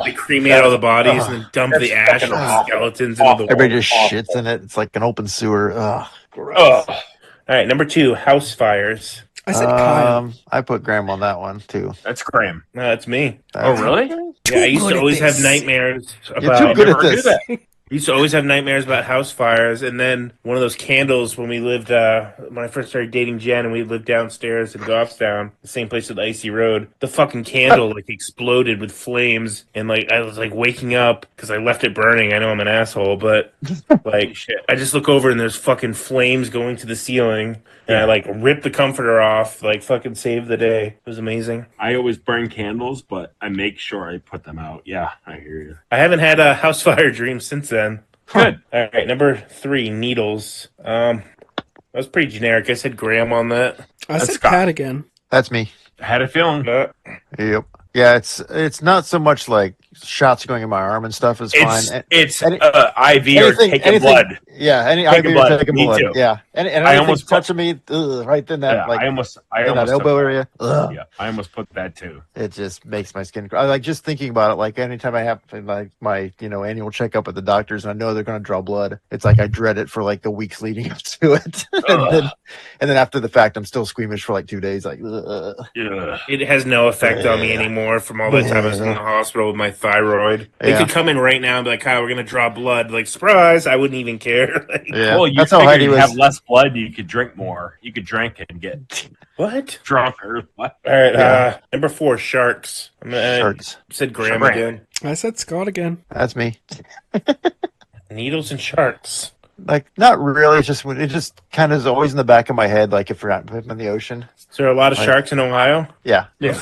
they cremate all the bodies and then dump the ash fucking and awful. skeletons into the Everybody water. just shits in it. It's like an open sewer. Ugh. All right, number 2, house fires. I said Kyle. I put Graham on that one too. That's Graham. No, that's me. Oh, really? Yeah, I used good to at always have this. nightmares You're about. too good at Never do this. that. I used to always have nightmares about house fires, and then one of those candles when we lived when I first started dating Jen, and we lived downstairs in Goffstown, the same place with the icy road. The fucking candle like exploded with flames, and like I was like waking up because I left it burning. I know I'm an asshole, but like I just look over and there's fucking flames going to the ceiling, and I like ripped the comforter off, like fucking saved the day. It was amazing. I always burn candles, but I make sure I put them out. Yeah, I hear you. I haven't had a house fire dream since then. Good. All right, number 3, needles. That was pretty generic. I said Graham on that. I said Scott. Pat again. That's me. I had a feeling. But Yep. Yeah, it's not so much like shots going in my arm and stuff is fine. It's Any- IV or taking blood. Yeah, any Taking IV blood. or taking Me blood. too. Yeah, and I anything almost touching me right then that I almost in that took elbow that. area. Ugh. Yeah, I almost put that too. It just makes my skin crawl. Like just thinking about it, like anytime I have like my annual checkup at the doctors, and I know they're going to draw blood. It's like I dread it for like the weeks leading up to it, and then after the fact, I'm still squeamish for like 2 days. Like, ugh. Yeah. It has no effect on me anymore from all that time I was in the hospital with my thyroid. They could come in right now and be like, "Kyle, we're gonna draw blood." Like, surprise! I wouldn't even care. Like, Yeah, Well, you that's how figure Heidi you was. have less blood, you could drink more. You could drink and get what? drunker. What? All right, Yeah. number 4, sharks. Sharks. Said Graham Shark. again. I said Scott again. That's me. Needles and sharks. Like, not really. It just kind of is always in the back of my head. Like if we're out in the ocean. Is there a lot of Like- sharks in Ohio? Yeah, Yeah.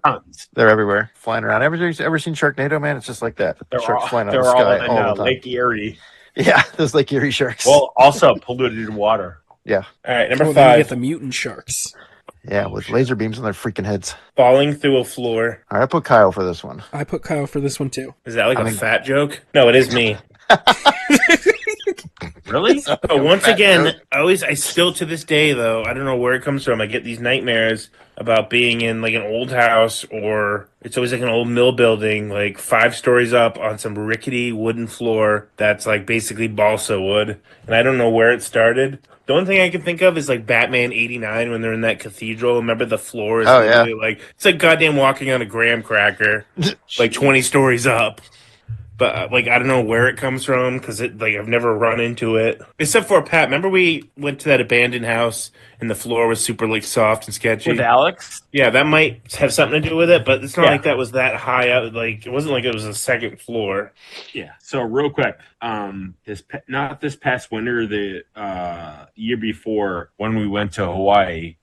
Tons. they're everywhere, flying around. Ever seen Sharknado, man? It's just like that. They're Sharks all, flying out they're of the all sky in all the time. Lake Erie. Yeah, those Lake Erie sharks. Well, also polluted water. yeah, All right, number Oh, then you get 5. the mutant sharks. yeah, with laser beams on their freaking heads. Falling through a floor. All right, I put Kyle for this one. I put Kyle for this one too. Is that like I a mean- fat joke? No, it is me. Really? But once again, I still to this day though, I don't know where it comes from. I get these nightmares about being in like an old house, or it's always like an old mill building, like 5 stories up on some rickety wooden floor that's like basically balsa wood. And I don't know where it started. The only thing I can think of is like Batman '89 when they're in that cathedral. Remember the floor is Oh, yeah. literally like it's like goddamn walking on a graham cracker, like 20 stories up. But like I don't know where it comes from because it like I've never run into it except for Pat. Remember we went to that abandoned house and the floor was super like soft and sketchy. With Alex? Yeah, that might have something to do with it, but it's not Yeah. like that was that high out. Like it wasn't like it was a second floor. Yeah. So real quick, not this past winter, the year before when we went to Hawaii,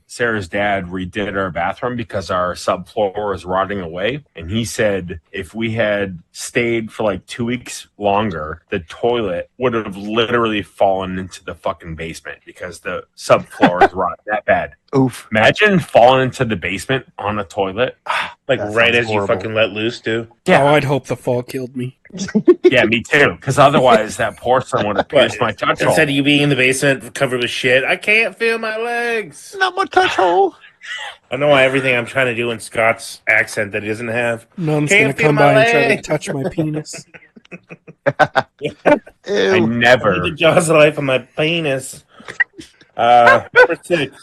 Sarah's dad redid our bathroom because our subfloor was rotting away, and he said if we had stayed for like 2 weeks longer, the toilet would have literally fallen into the fucking basement because the subfloor is rotten that bad. Oof. Imagine falling into the basement on a toilet. Like That right sounds as horrible. you fucking let loose, dude. Yeah. Oh, I'd hope the fall killed me. Yeah, me too. Because otherwise, that porcelain would have pierced my touch hole. Instead of you being in the basement covered with shit, I can't feel my legs. Not my touch hole. I know why everything I'm trying to do in Scott's accent that he doesn't have. None's Can't gonna feel come my by and try to leg. touch my penis. I Ew. The never. jaws of life on my penis. Number 6.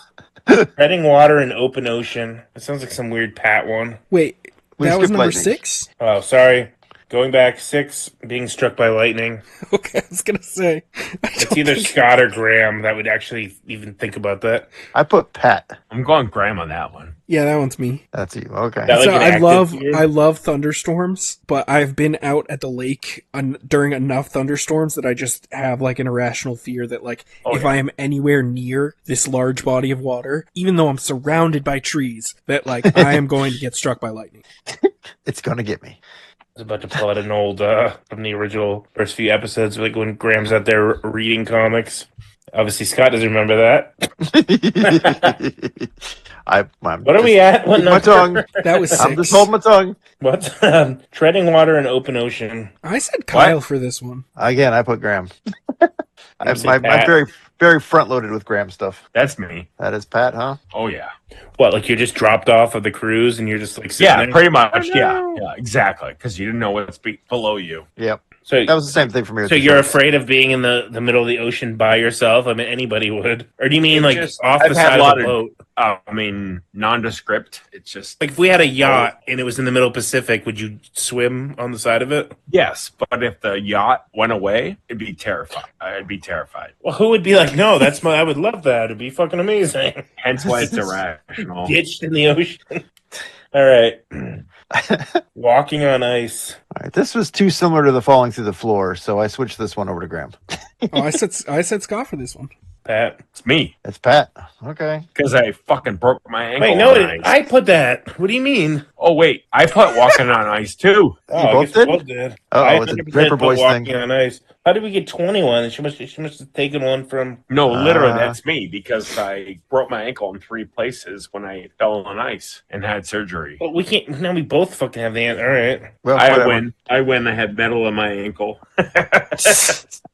Treading water in open ocean. That sounds like some weird Pat one. Wait, We that was skipped number lightning. 6? Oh, sorry. Going back, 6, being struck by lightning. Okay, I was gonna say. It's either Scott or Graham that would actually even think about that. I put Pat. I'm going Graham on that one. Yeah, that one's me. That's you. Okay. That- like So an I active love fear? I love thunderstorms, but I've been out at the lake during enough thunderstorms that I just have like an irrational fear that like Oh, if yeah. I am anywhere near this large body of water, even though I'm surrounded by trees, that like I am going to get struck by lightning. It's gonna get me. I was about to pull out an old from the original first few episodes, like when Graham's out there reading comics. Obviously, Scott doesn't remember that. What are we at? What My tongue. number? That was 6. I'm just holding my tongue. What? Treading water in open ocean. I said Kyle for this one. Again, I put Graham. I'm say Pat. very, very front loaded with Graham stuff. That's me. That is Pat, huh? Oh, yeah. What? Like you're just dropped off of the cruise and you're just like sitting Yeah, there? pretty much. Oh, no. Yeah, exactly. Because you didn't know what's below you. Yep. So That was the same thing for me. with So the you're sharks. afraid of being in the middle of the ocean by yourself? I mean, anybody would. Or do you mean It like just- off I've the had side a of lot the of- boat? I mean, nondescript. It's just Like if we had a yacht and it was in the middle Pacific, would you swim on the side of it? yes, but if the yacht went away, it'd be terrified. I'd be terrified. Well, who would be like, no, that's I would love that. It'd be fucking amazing. Hence why it's irrational. Ditched in the ocean. All right. Walking on ice. All right, this was too similar to the falling through the floor, so I switched this one over to Graham. Oh, I said Scott for this one. Pat. It's me. It's Pat. Okay. Because I fucking broke my ankle. Wait, no, on ice. I put that. What do you mean? Oh, wait. I put walking on ice, too. Oh, You I both guess we did? both did. Uh-oh, I it's a 100% Vapor put Boys walking thing. on ice. How did we get 21? She must have taken one from. No, literally, that's me because I broke my ankle in 3 places when I fell on ice and had surgery. But we can't. Now we both fucking have the answer. All right. Well, I whatever. win. I win. I had metal in my ankle.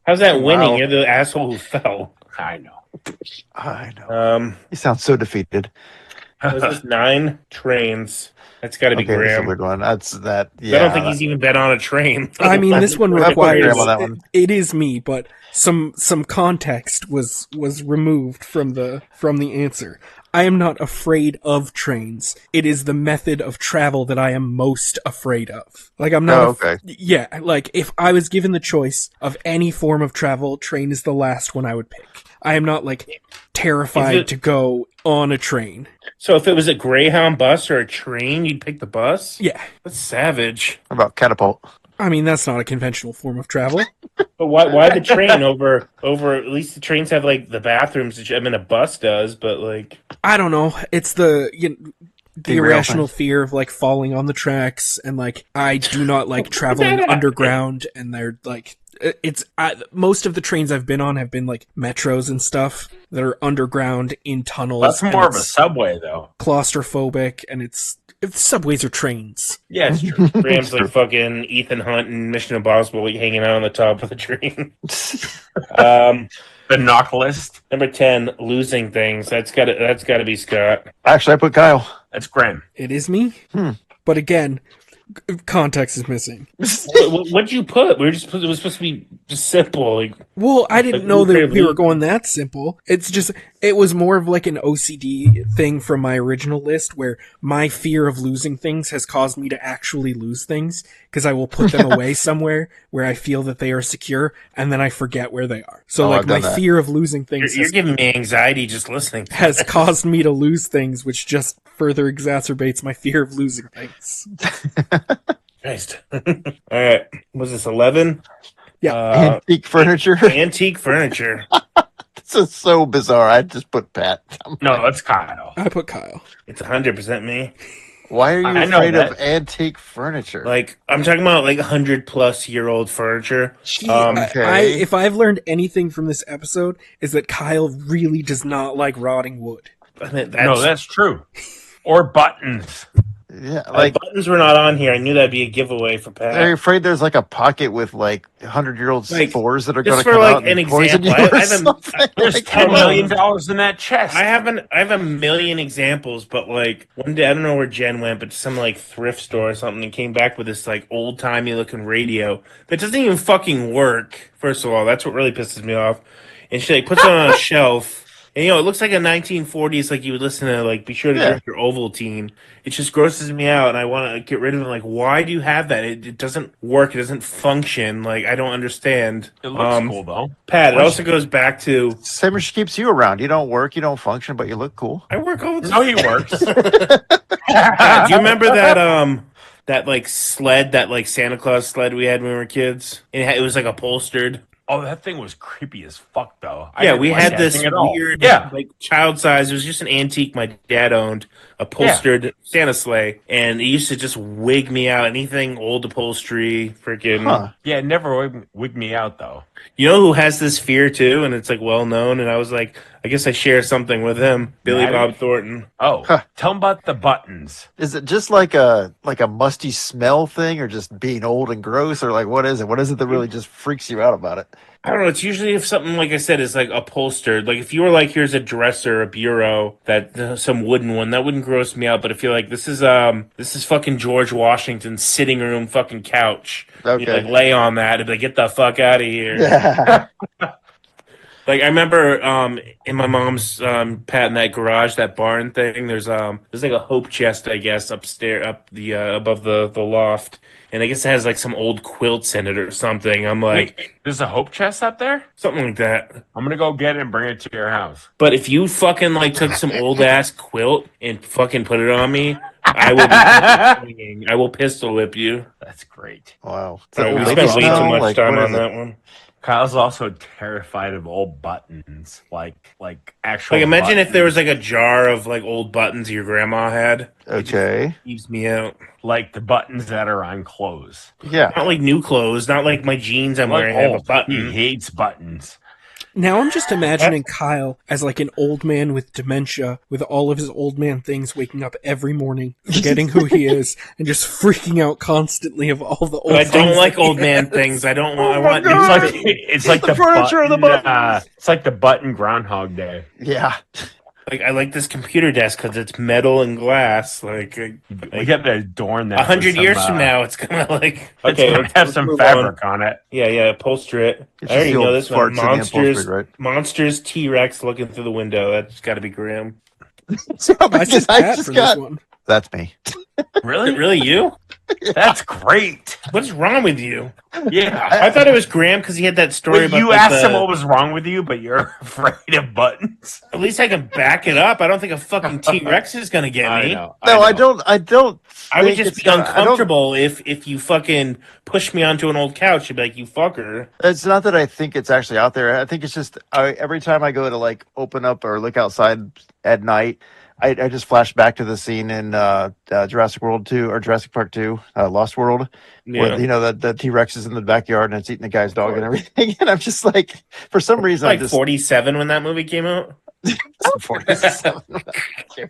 How's that winning? Wow. You're the asshole who fell. I know. I know. You sound so defeated. Was this 9 trains? That's got to be Okay, that's a Graham. weird one. That's that. Yeah. I don't think he's even been on a train. I mean, this one I put requires Graham on that one. it is me, but some context was removed from the answer. I am not afraid of trains. It is the method of travel that I am most afraid of. Like I'm not. Oh, okay. Yeah, like if I was given the choice of any form of travel, train is the last one I would pick. I am not like terrified to go on a train. So if it was a Greyhound bus or a train, you'd pick the bus? Yeah. That's savage. How about catapult? I mean, that's not a conventional form of travel. But why the train over at least the trains have like the bathrooms, which I mean a bus does, but like I don't know. It's the Big rail irrational thing. fear of like falling on the tracks, and like I do not like traveling underground, and they're like most of the trains I've been on have been like metros and stuff that are underground in tunnels. That's and more of a it's subway, though. claustrophobic, and subways are trains. Yeah, it's true. Graham's like fucking Ethan Hunt and Mission Impossible, like hanging out on the top of the train. The knock list. Number 10, losing things. That's gotta be Scott. Actually, I put Kyle. That's Graham. It is me, but again, context is missing. What'd you put? It was supposed to be just simple. Like, Well, I didn't Like, know that we literally- were going that simple. It was more of like an OCD thing from my original list where my fear of losing things has caused me to actually lose things because I will put them away somewhere where I feel that they are secure and then I forget where they are. So Oh, like I've done my that. fear of losing things you're giving me anxiety just listening. has caused me to lose things, which just further exacerbates my fear of losing things. Christ. All right. Was this 11? Yeah. Antique furniture. Antique furniture. This is so bizarre. I just put Pat. No, that's Kyle. I put Kyle. It's 100% me. Why are you I know afraid of that. antique furniture? Like, I'm talking about like 100+ year old furniture. Okay. If I've learned anything from this episode, is that Kyle really does not like rotting wood. I mean, No, that's true. Or buttons. yeah, like like buttons were not on here. I knew that'd be a giveaway for Pat. are you afraid there's like a pocket with like 100-year-old Like, spores that are just going to for, come like, out an and poison example, you or I haven't- something? There's Like, $10 come on. million in that chest. I have a million examples, but like one day I don't know where Jen went, but some like thrift store or something, and came back with this like old timey looking radio that doesn't even fucking work. First of all, that's what really pisses me off. And she like puts it on a shelf, and it looks like a 1940s, like you would listen to like Be Sure to Yeah. Drink Your Ovaltine. It just grosses me out, and I want to get rid of it. Like, why do you have that? It doesn't work. It doesn't function. Like, I don't understand. It looks cool, though. Pat, it also goes back to Same as she keeps you around. You don't work, you don't function, but you look cool. I work all the No, time. he works. Do you remember that like sled, that like Santa Claus sled we had when we were kids? It was like upholstered. Oh, that thing was creepy as fuck, though. Yeah, I didn't we like had that this thing at all. weird, Yeah. like child size. It was just an antique my dad owned, upholstered Santa sleigh, and it used to just wig me out. Anything old upholstery, freaking. Huh. Yeah, it never wigged me out, though. You know who has this fear too, and it's like well known. And I was like, I guess I share something with him, Billy Maddie? Bob Thornton. Oh, Huh. tell him about the buttons. Is it just like a musty smell thing, or just being old and gross, or like what is it? What is it that really just freaks you out about it? I don't know. It's usually if something, like I said, is like upholstered. Like if you were like, here's a dresser, a bureau, that some wooden one, that wouldn't gross me out. But if you're like, this is fucking George Washington's sitting room fucking couch. Okay. You like lay on that and be like, get the fuck out of here. Yeah. Like I remember in my mom's Pat in that garage, that barn thing, there's like a hope chest, I guess, upstairs up the above the loft. And I guess it has like some old quilts in it or something. I'm like, Wait, there's a hope chest up there? something like that. I'm gonna go get it and bring it to your house. But if you fucking like took some old ass quilt and fucking put it on me, I will be swinging. I will pistol whip you. That's great. Wow. Sorry, we Old spent lady way too smell? much Like, time what on is it? that one. Kyle's also terrified of old buttons, like actual. Like, imagine if there was buttons. like a jar of like old buttons your grandma had. It just Okay. leaves me out. Like the buttons that are on clothes. Yeah. Not like new clothes, not like my jeans I'm Like wearing have a old. He button. hates buttons. Now I'm just imagining Kyle as like an old man with dementia, with all of his old man things, waking up every morning, forgetting who he is, and just freaking out constantly of all the old. But I don't things like that he old man has. things. I don't want. I Oh my want God. new It's things. like it's like The the furniture and the buttons. It's like the button Groundhog Day. Yeah. Like, I like this computer desk because it's metal and glass. Like We got to adorn that. 100 years from now, it's gonna like It's okay. gonna have some move fabric on it. Yeah, upholster it. It's I already just the know old this one. farts in the upholstered, right? Monsters T-Rex looking through the window. That's got to be Graham. So, I because said I Pat just for got this one. that's me. Really? Really, you? That's great. What's wrong with you? Yeah. I thought it was Graham because he had that story Wait, about. you like, asked him what was wrong with you, but you're afraid of buttons. At least I can back it up. I don't think a fucking T-Rex is gonna get me. No, I don't. I would Just it's be gonna- I don't- uncomfortable if you fucking push me onto an old couch. You'd be like, you fucker. It's not that I think it's actually out there. I think it's just every time I go to like open up or look outside at night, I just flash back to the scene in Jurassic World 2 or Jurassic Park 2, Lost World, where the T-Rex is in the backyard and it's eating the guy's dog and everything. And I'm just like, for some reason, Like I'm just 47 when that movie came out. 47.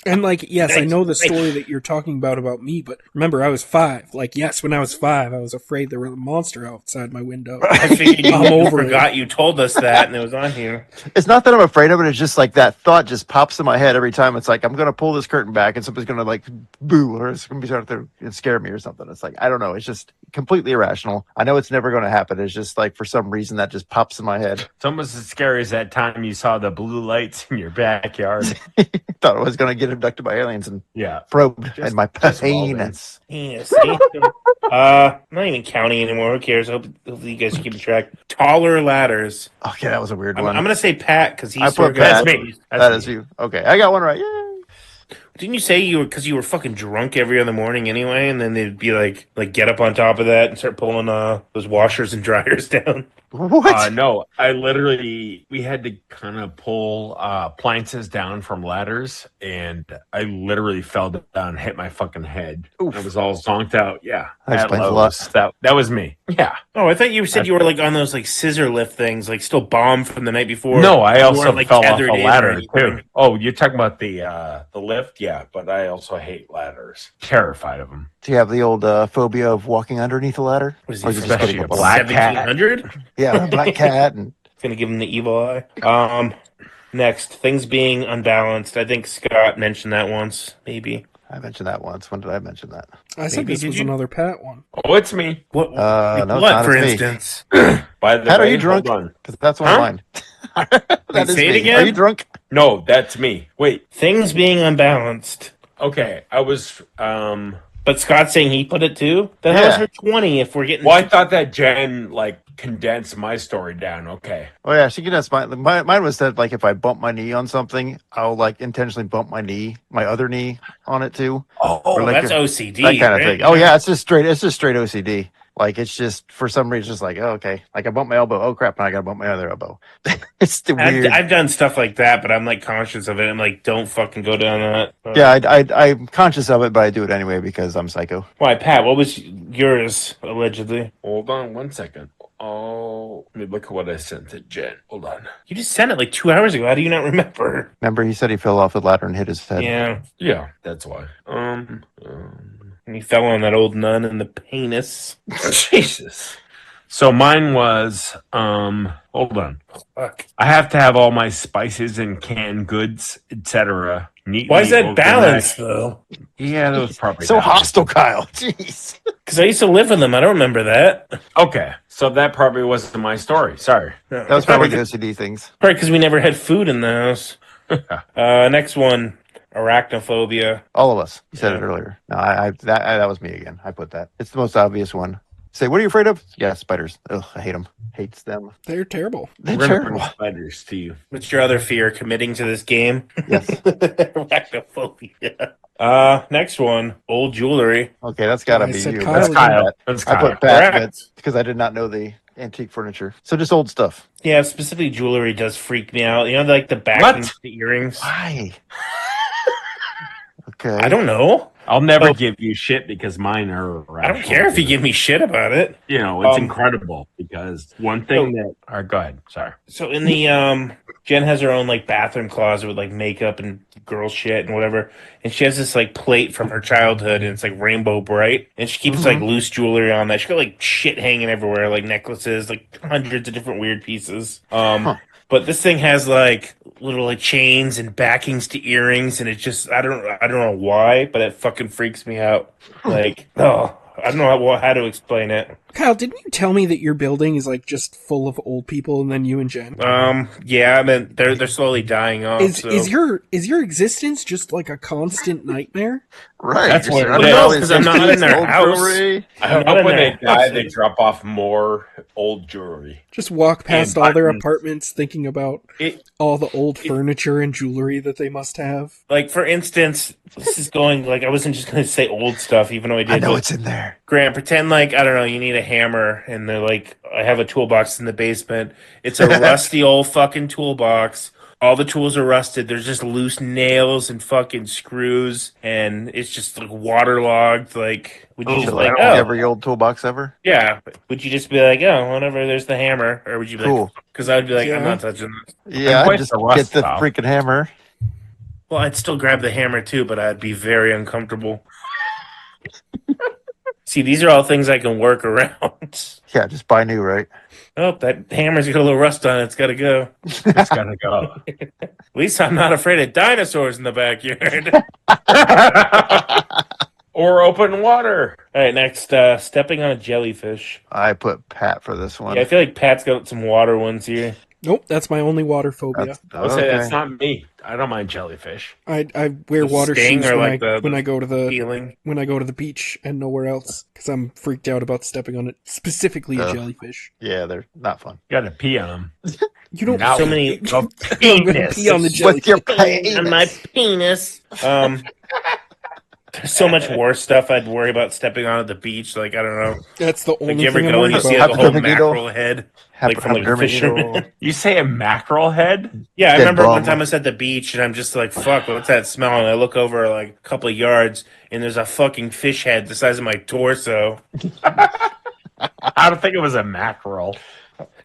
And like, yes, I know the story that you're talking about me, but remember, I was 5. Like, yes, when I was 5, I was afraid there was a monster outside my window. I figured I'm you over it. forgot you told us that and it was on here. It's not that I'm afraid of it. It's just like that thought just pops in my head every time. It's like I'm gonna pull this curtain back and somebody's gonna like boo or it's gonna be out there and scare me or something. It's like I don't know. It's just completely irrational. I know it's never gonna happen. It's just like for some reason that just pops in my head. It's almost as scary as that time you saw the blue lights in your backyard. Thought I was gonna get abducted by aliens and Yeah. probed Just- in my just penis. Yeah, see? I'm not even counting anymore. Who cares? Hopefully you guys are keeping track. Taller ladders. Okay, that was a weird I'm one. gonna say Pat because he's I put sort of Pat. That's me. That is you. Okay, I got one right. Yay. Didn't you say you were because you were fucking drunk every other morning anyway, and then they'd be like get up on top of that and start pulling those washers and dryers down? What? No, we had to kind of pull appliances down from ladders, and I literally fell down and hit my fucking head. Oof. I was all zonked out. Yeah. That at explains a Lowe's. That was me. Yeah. Oh, I thought you said you were like on those like scissor lift things, like still bombed from the night before. No, I You also weren't, like, fell off tethered a in or ladder anything. too. Oh, you're talking about the lift? Yeah, but I also hate ladders. Terrified of them. Do you have the old phobia of walking underneath a ladder? Was Or he is it from just getting a up on black it? cat? 1700? Yeah, a black cat. And Gonna give him the evil eye. Next, things being unbalanced. I think Scott mentioned that once, maybe. I mentioned that once. When did I mention that? I said Maybe, this did was you? another Pat one. Oh, it's me. What? No, like it's what, not, for it's me. instance? By the Pat, are way, you drunk? hold on. Because that's one Huh? of mine. That is say it me. again? Are you drunk? No, that's me. Wait. Things being unbalanced. Okay, I was. But Scott's saying he put it too? Then Yeah. how's her 20 if we're getting... Well, I thought that Jen condensed my story down. Okay. Oh yeah, she can ask mine was that like if I bump my knee on something, I'll like intentionally bump my other knee on it too. Oh, Or, like, that's OCD. That kind of right? thing. Oh yeah, it's just straight OCD. Like it's just for some reason just like, oh, okay. Like I bumped my elbow. Oh crap, now I gotta bump my other elbow. It's the weird. I've done stuff like that, but I'm like conscious of it. I'm like, don't fucking go down that. Yeah, I'm conscious of it, but I do it anyway because I'm psycho. Why, Pat? What was yours allegedly? Hold on 1 second. Oh, let me look at what I sent to Jen. Hold on. You just sent it like 2 hours ago. How do you not remember? Remember, he said he fell off the ladder and hit his head. Yeah, Yeah, that's why. and he fell on that old nun in the penis. Jesus. So mine was, hold on. Fuck. I have to have all my spices and canned goods, etc. neatly Why is that organized. balanced though? Yeah, that was probably So balanced. hostile, Kyle. Jeez. Because I used to live in them. I don't remember that. Okay, so that probably wasn't my story. Sorry. That was probably the OCD things. Probably because we never had food in the house. Next one, arachnophobia. All of us. You said Yeah. it earlier. No, that was me again. I put that. It's the most obvious one. Say, what are you afraid of? Yeah, spiders. Ugh, I hate them. Hates them. They're terrible. They're We're gonna terrible. bring spiders to you. What's your other fear? Committing to this game? Yes. Arachnophobia. Next one, old jewelry. Okay, that's got to I be said you. Kyle. That's That's Kyle. That's I Kyle. put Pat Correct. because I did not know the antique furniture. So just old stuff. Yeah, specifically jewelry does freak me out. You know, like the backings, the earrings. Why? Okay. I don't know. I'll never give you shit because mine are irrational. I don't care if you give me shit about it. You know, it's incredible because one thing that... All right, go ahead. Sorry. So in the, Jen has her own, like, bathroom closet with, like, makeup and girl shit and whatever. And she has this, like, plate from her childhood, and it's, like, rainbow bright. And she keeps, like, loose jewelry on that. She got, like, shit hanging everywhere, like, necklaces, like, hundreds of different weird pieces. But this thing has like little like chains and backings to earrings, and it just I don't know why, but it fucking freaks me out. Like, I don't know how to explain it. Kyle, didn't you tell me that your building is like just full of old people, and then you and Jen? Yeah, I mean they're slowly dying off. Is your existence just like a constant nightmare? Right. That's what it is. Because I'm not in their house. I hope when they die, they drop off more old jewelry. Just walk past all their apartments thinking about all the old furniture and jewelry that they must have. Like, for instance, this is going, like, I wasn't just going to say old stuff, even though I did. I know it's in there. Grant, pretend like, I don't know, you need a hammer, and they're like, I have a toolbox in the basement. It's a rusty old fucking toolbox. All the tools are rusted. There's just loose nails and fucking screws, and it's just like waterlogged. Like, would you just like every old toolbox ever? Yeah. Would you just be like, oh, whenever there's the hammer, or would you be like, because I would be like, I'm not touching this. Yeah, I'd just get the freaking hammer. Well, I'd still grab the hammer too, but I'd be very uncomfortable. See, these are all things I can work around. Yeah, just buy new, right? Oh, that hammer's got a little rust on it. It's got to go. It's got to go. At least I'm not afraid of dinosaurs in the backyard. Or open water. All right, next, stepping on a jellyfish. I put Pat for this one. Yeah, I feel like Pat's got some water ones here. Nope, that's my only water phobia. I'll say that's not me. I don't mind jellyfish. I wear water shoes when I go to the beach and nowhere else because I'm freaked out about stepping on it, specifically a jellyfish. Yeah, they're not fun. You got to pee on them. You don't so many pee on the jellyfish. With your penis. On my penis. There's so much worse stuff I'd worry about stepping on at the beach. Like, I don't know. That's the only like, you ever thing go and you see like, a whole mackerel head? Like from like a fisherman. You say a mackerel head? Yeah, I remember one time I was at the beach and I'm just like, fuck, what's that smell? And I look over like a couple of yards and there's a fucking fish head the size of my torso. I don't think it was a mackerel.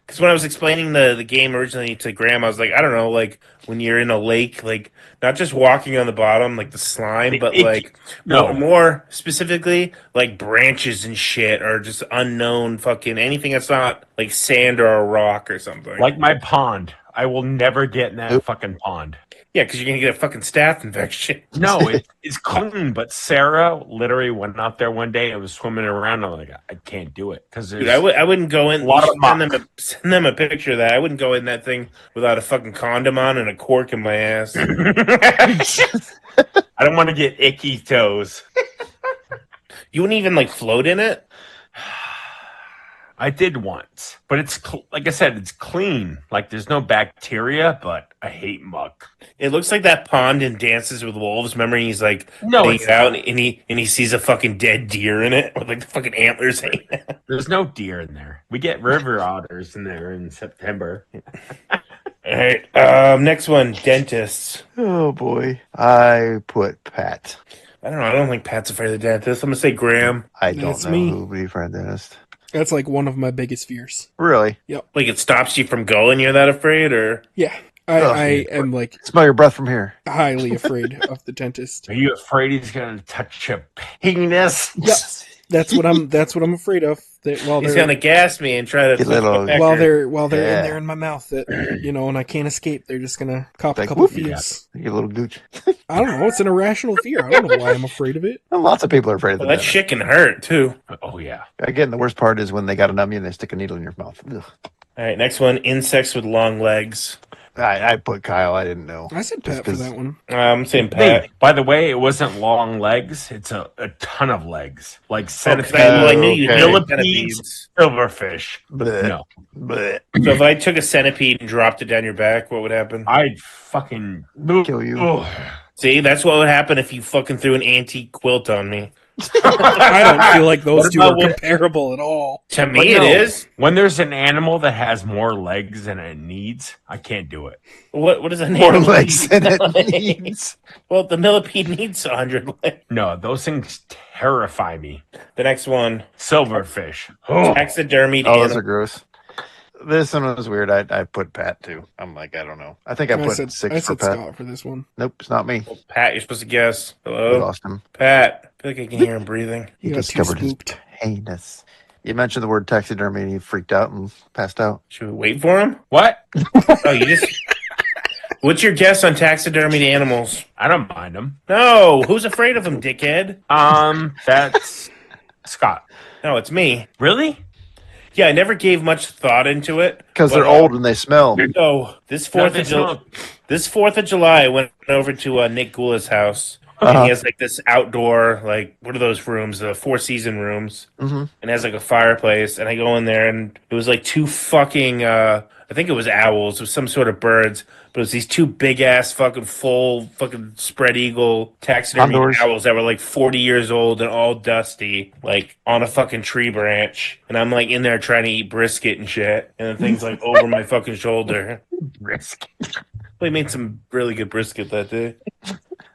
Because when I was explaining the game originally to Graham, I was like, I don't know, like when you're in a lake, like not just walking on the bottom, like the slime, but like more specifically, like branches and shit, or just unknown fucking anything that's not like sand or a rock or something. Like my pond. I will never get in that fucking pond. Yeah, because you're going to get a fucking staph infection. No, it's clean. But Sarah literally went out there one day and was swimming around. I'm like, I can't do it. Because I wouldn't go in. Send them a picture of that. I wouldn't go in that thing without a fucking condom on and a cork in my ass. I don't want to get icky toes. You wouldn't even like float in it? I did once, but it's like I said, it's clean. Like there's no bacteria, but I hate muck. It looks like that pond in Dances with Wolves. Remember, he's like it's out and he sees a fucking dead deer in it with like the fucking antlers hanging out. There's no deer in there. We get river otters in there in September. All right, next one, dentists. Oh boy, I put Pat. I don't know. I don't think Pat's afraid of the dentist. I'm gonna say Graham. I don't know who would be afraid of the dentist. That's like one of my biggest fears. Really? Yep. Like it stops you from going. You're that afraid, or yeah, I am like smell your breath from here. Highly afraid of the dentist. Are you afraid he's gonna touch your penis? Yes, that's what I'm afraid of. That while he's gonna gas me and try to while they're in there in my mouth, that and I can't escape. They're just gonna cop a couple feels. You little gooch. I don't know. It's an irrational fear. I don't know why I'm afraid of it. Well, lots of people are afraid of that shit can hurt too. Oh yeah. Again, the worst part is when they got to numb you and they stick a needle in your mouth. Ugh. All right, next one: insects with long legs. I put Kyle. I didn't know. I said Pat for that one. I'm saying Pat. By the way, it wasn't long legs. It's a ton of legs. Like centipedes, I knew you millipedes, silverfish. Blech. No. Blech. So if I took a centipede and dropped it down your back, what would happen? I'd fucking kill you. Ugh. See, that's what would happen if you fucking threw an antique quilt on me. I don't feel like those What two are about what- comparable at all. To But me, no, it is. When there's an animal that has more legs than it needs, I can't do it. What is a More name? legs than it needs. Well, the millipede needs 100 legs. No, those things terrify me. The next one, Silverfish. Oh, taxidermied Oh, those animal. are gross. This one was weird. I put Pat too. I'm like, I don't know. I think I put said 6 I for said Pat. Scott for this one. Nope, it's not me. Pat, you're supposed to guess. We Hello? lost him. Pat. I feel like I can hear him breathing. He You got too discovered his spooked. penis. You mentioned the word taxidermy and he freaked out and passed out. Should we wait for him? what? Oh, you just... What's your guess on taxidermied animals? I don't mind them. No, who's afraid of him, dickhead? That's Scott. No, it's me. Really? Yeah, I never gave much thought into it. Because but, they're old and they smell. So this Fourth of July, I went over to Nick Gula's house. And Uh-huh. he has like this outdoor, like, what are those rooms? The Four Season rooms. Mhm. And it has like a fireplace. And I go in there and it was like two fucking, I think it was owls or some sort of birds. But it was these two big ass fucking full fucking spread eagle taxidermy Condors. owls that were like 40 years old and all dusty, like on a fucking tree branch. And I'm like in there trying to eat brisket and shit. And the thing's like over my fucking shoulder. Risk. We made some really good brisket that day.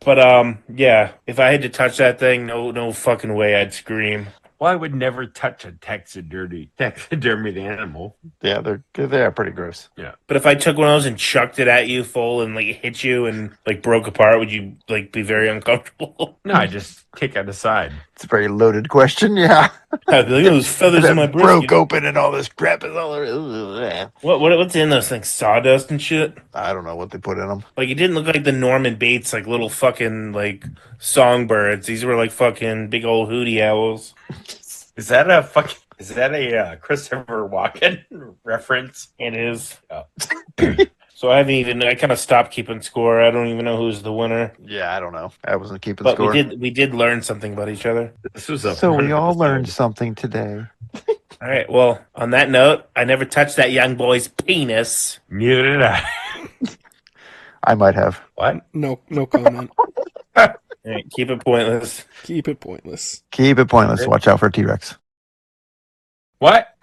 But yeah, if I had to touch that thing, no fucking way I'd scream. Well, I would never touch a taxidermied animal. Yeah, they're pretty gross. But if I took one of those and chucked it at you full and like hit you and like broke apart, would you like be very uncomfortable? No, I just kick it aside. It's a very loaded question. Yeah, I'd be like, those feathers in my that broke brisket. open and all this crap is all over. What's in those things? Sawdust and shit. I don't know what they put in them. Like it didn't look like the Norman Bates like little fucking like songbirds. These were like fucking big old hootie owls. Is that a Christopher Walken reference? It is. Oh. So I kind of stopped keeping score. I don't even know who's the winner. Yeah, I don't know. I wasn't keeping But score. we did learn something about each other. This was a So we all episode. learned something today. All right. Well, on that note, I never touched that young boy's penis. Neither did I. I might have. What? No comment. All right, keep it pointless. Keep it pointless. Keep it pointless. Watch out for T-Rex. What?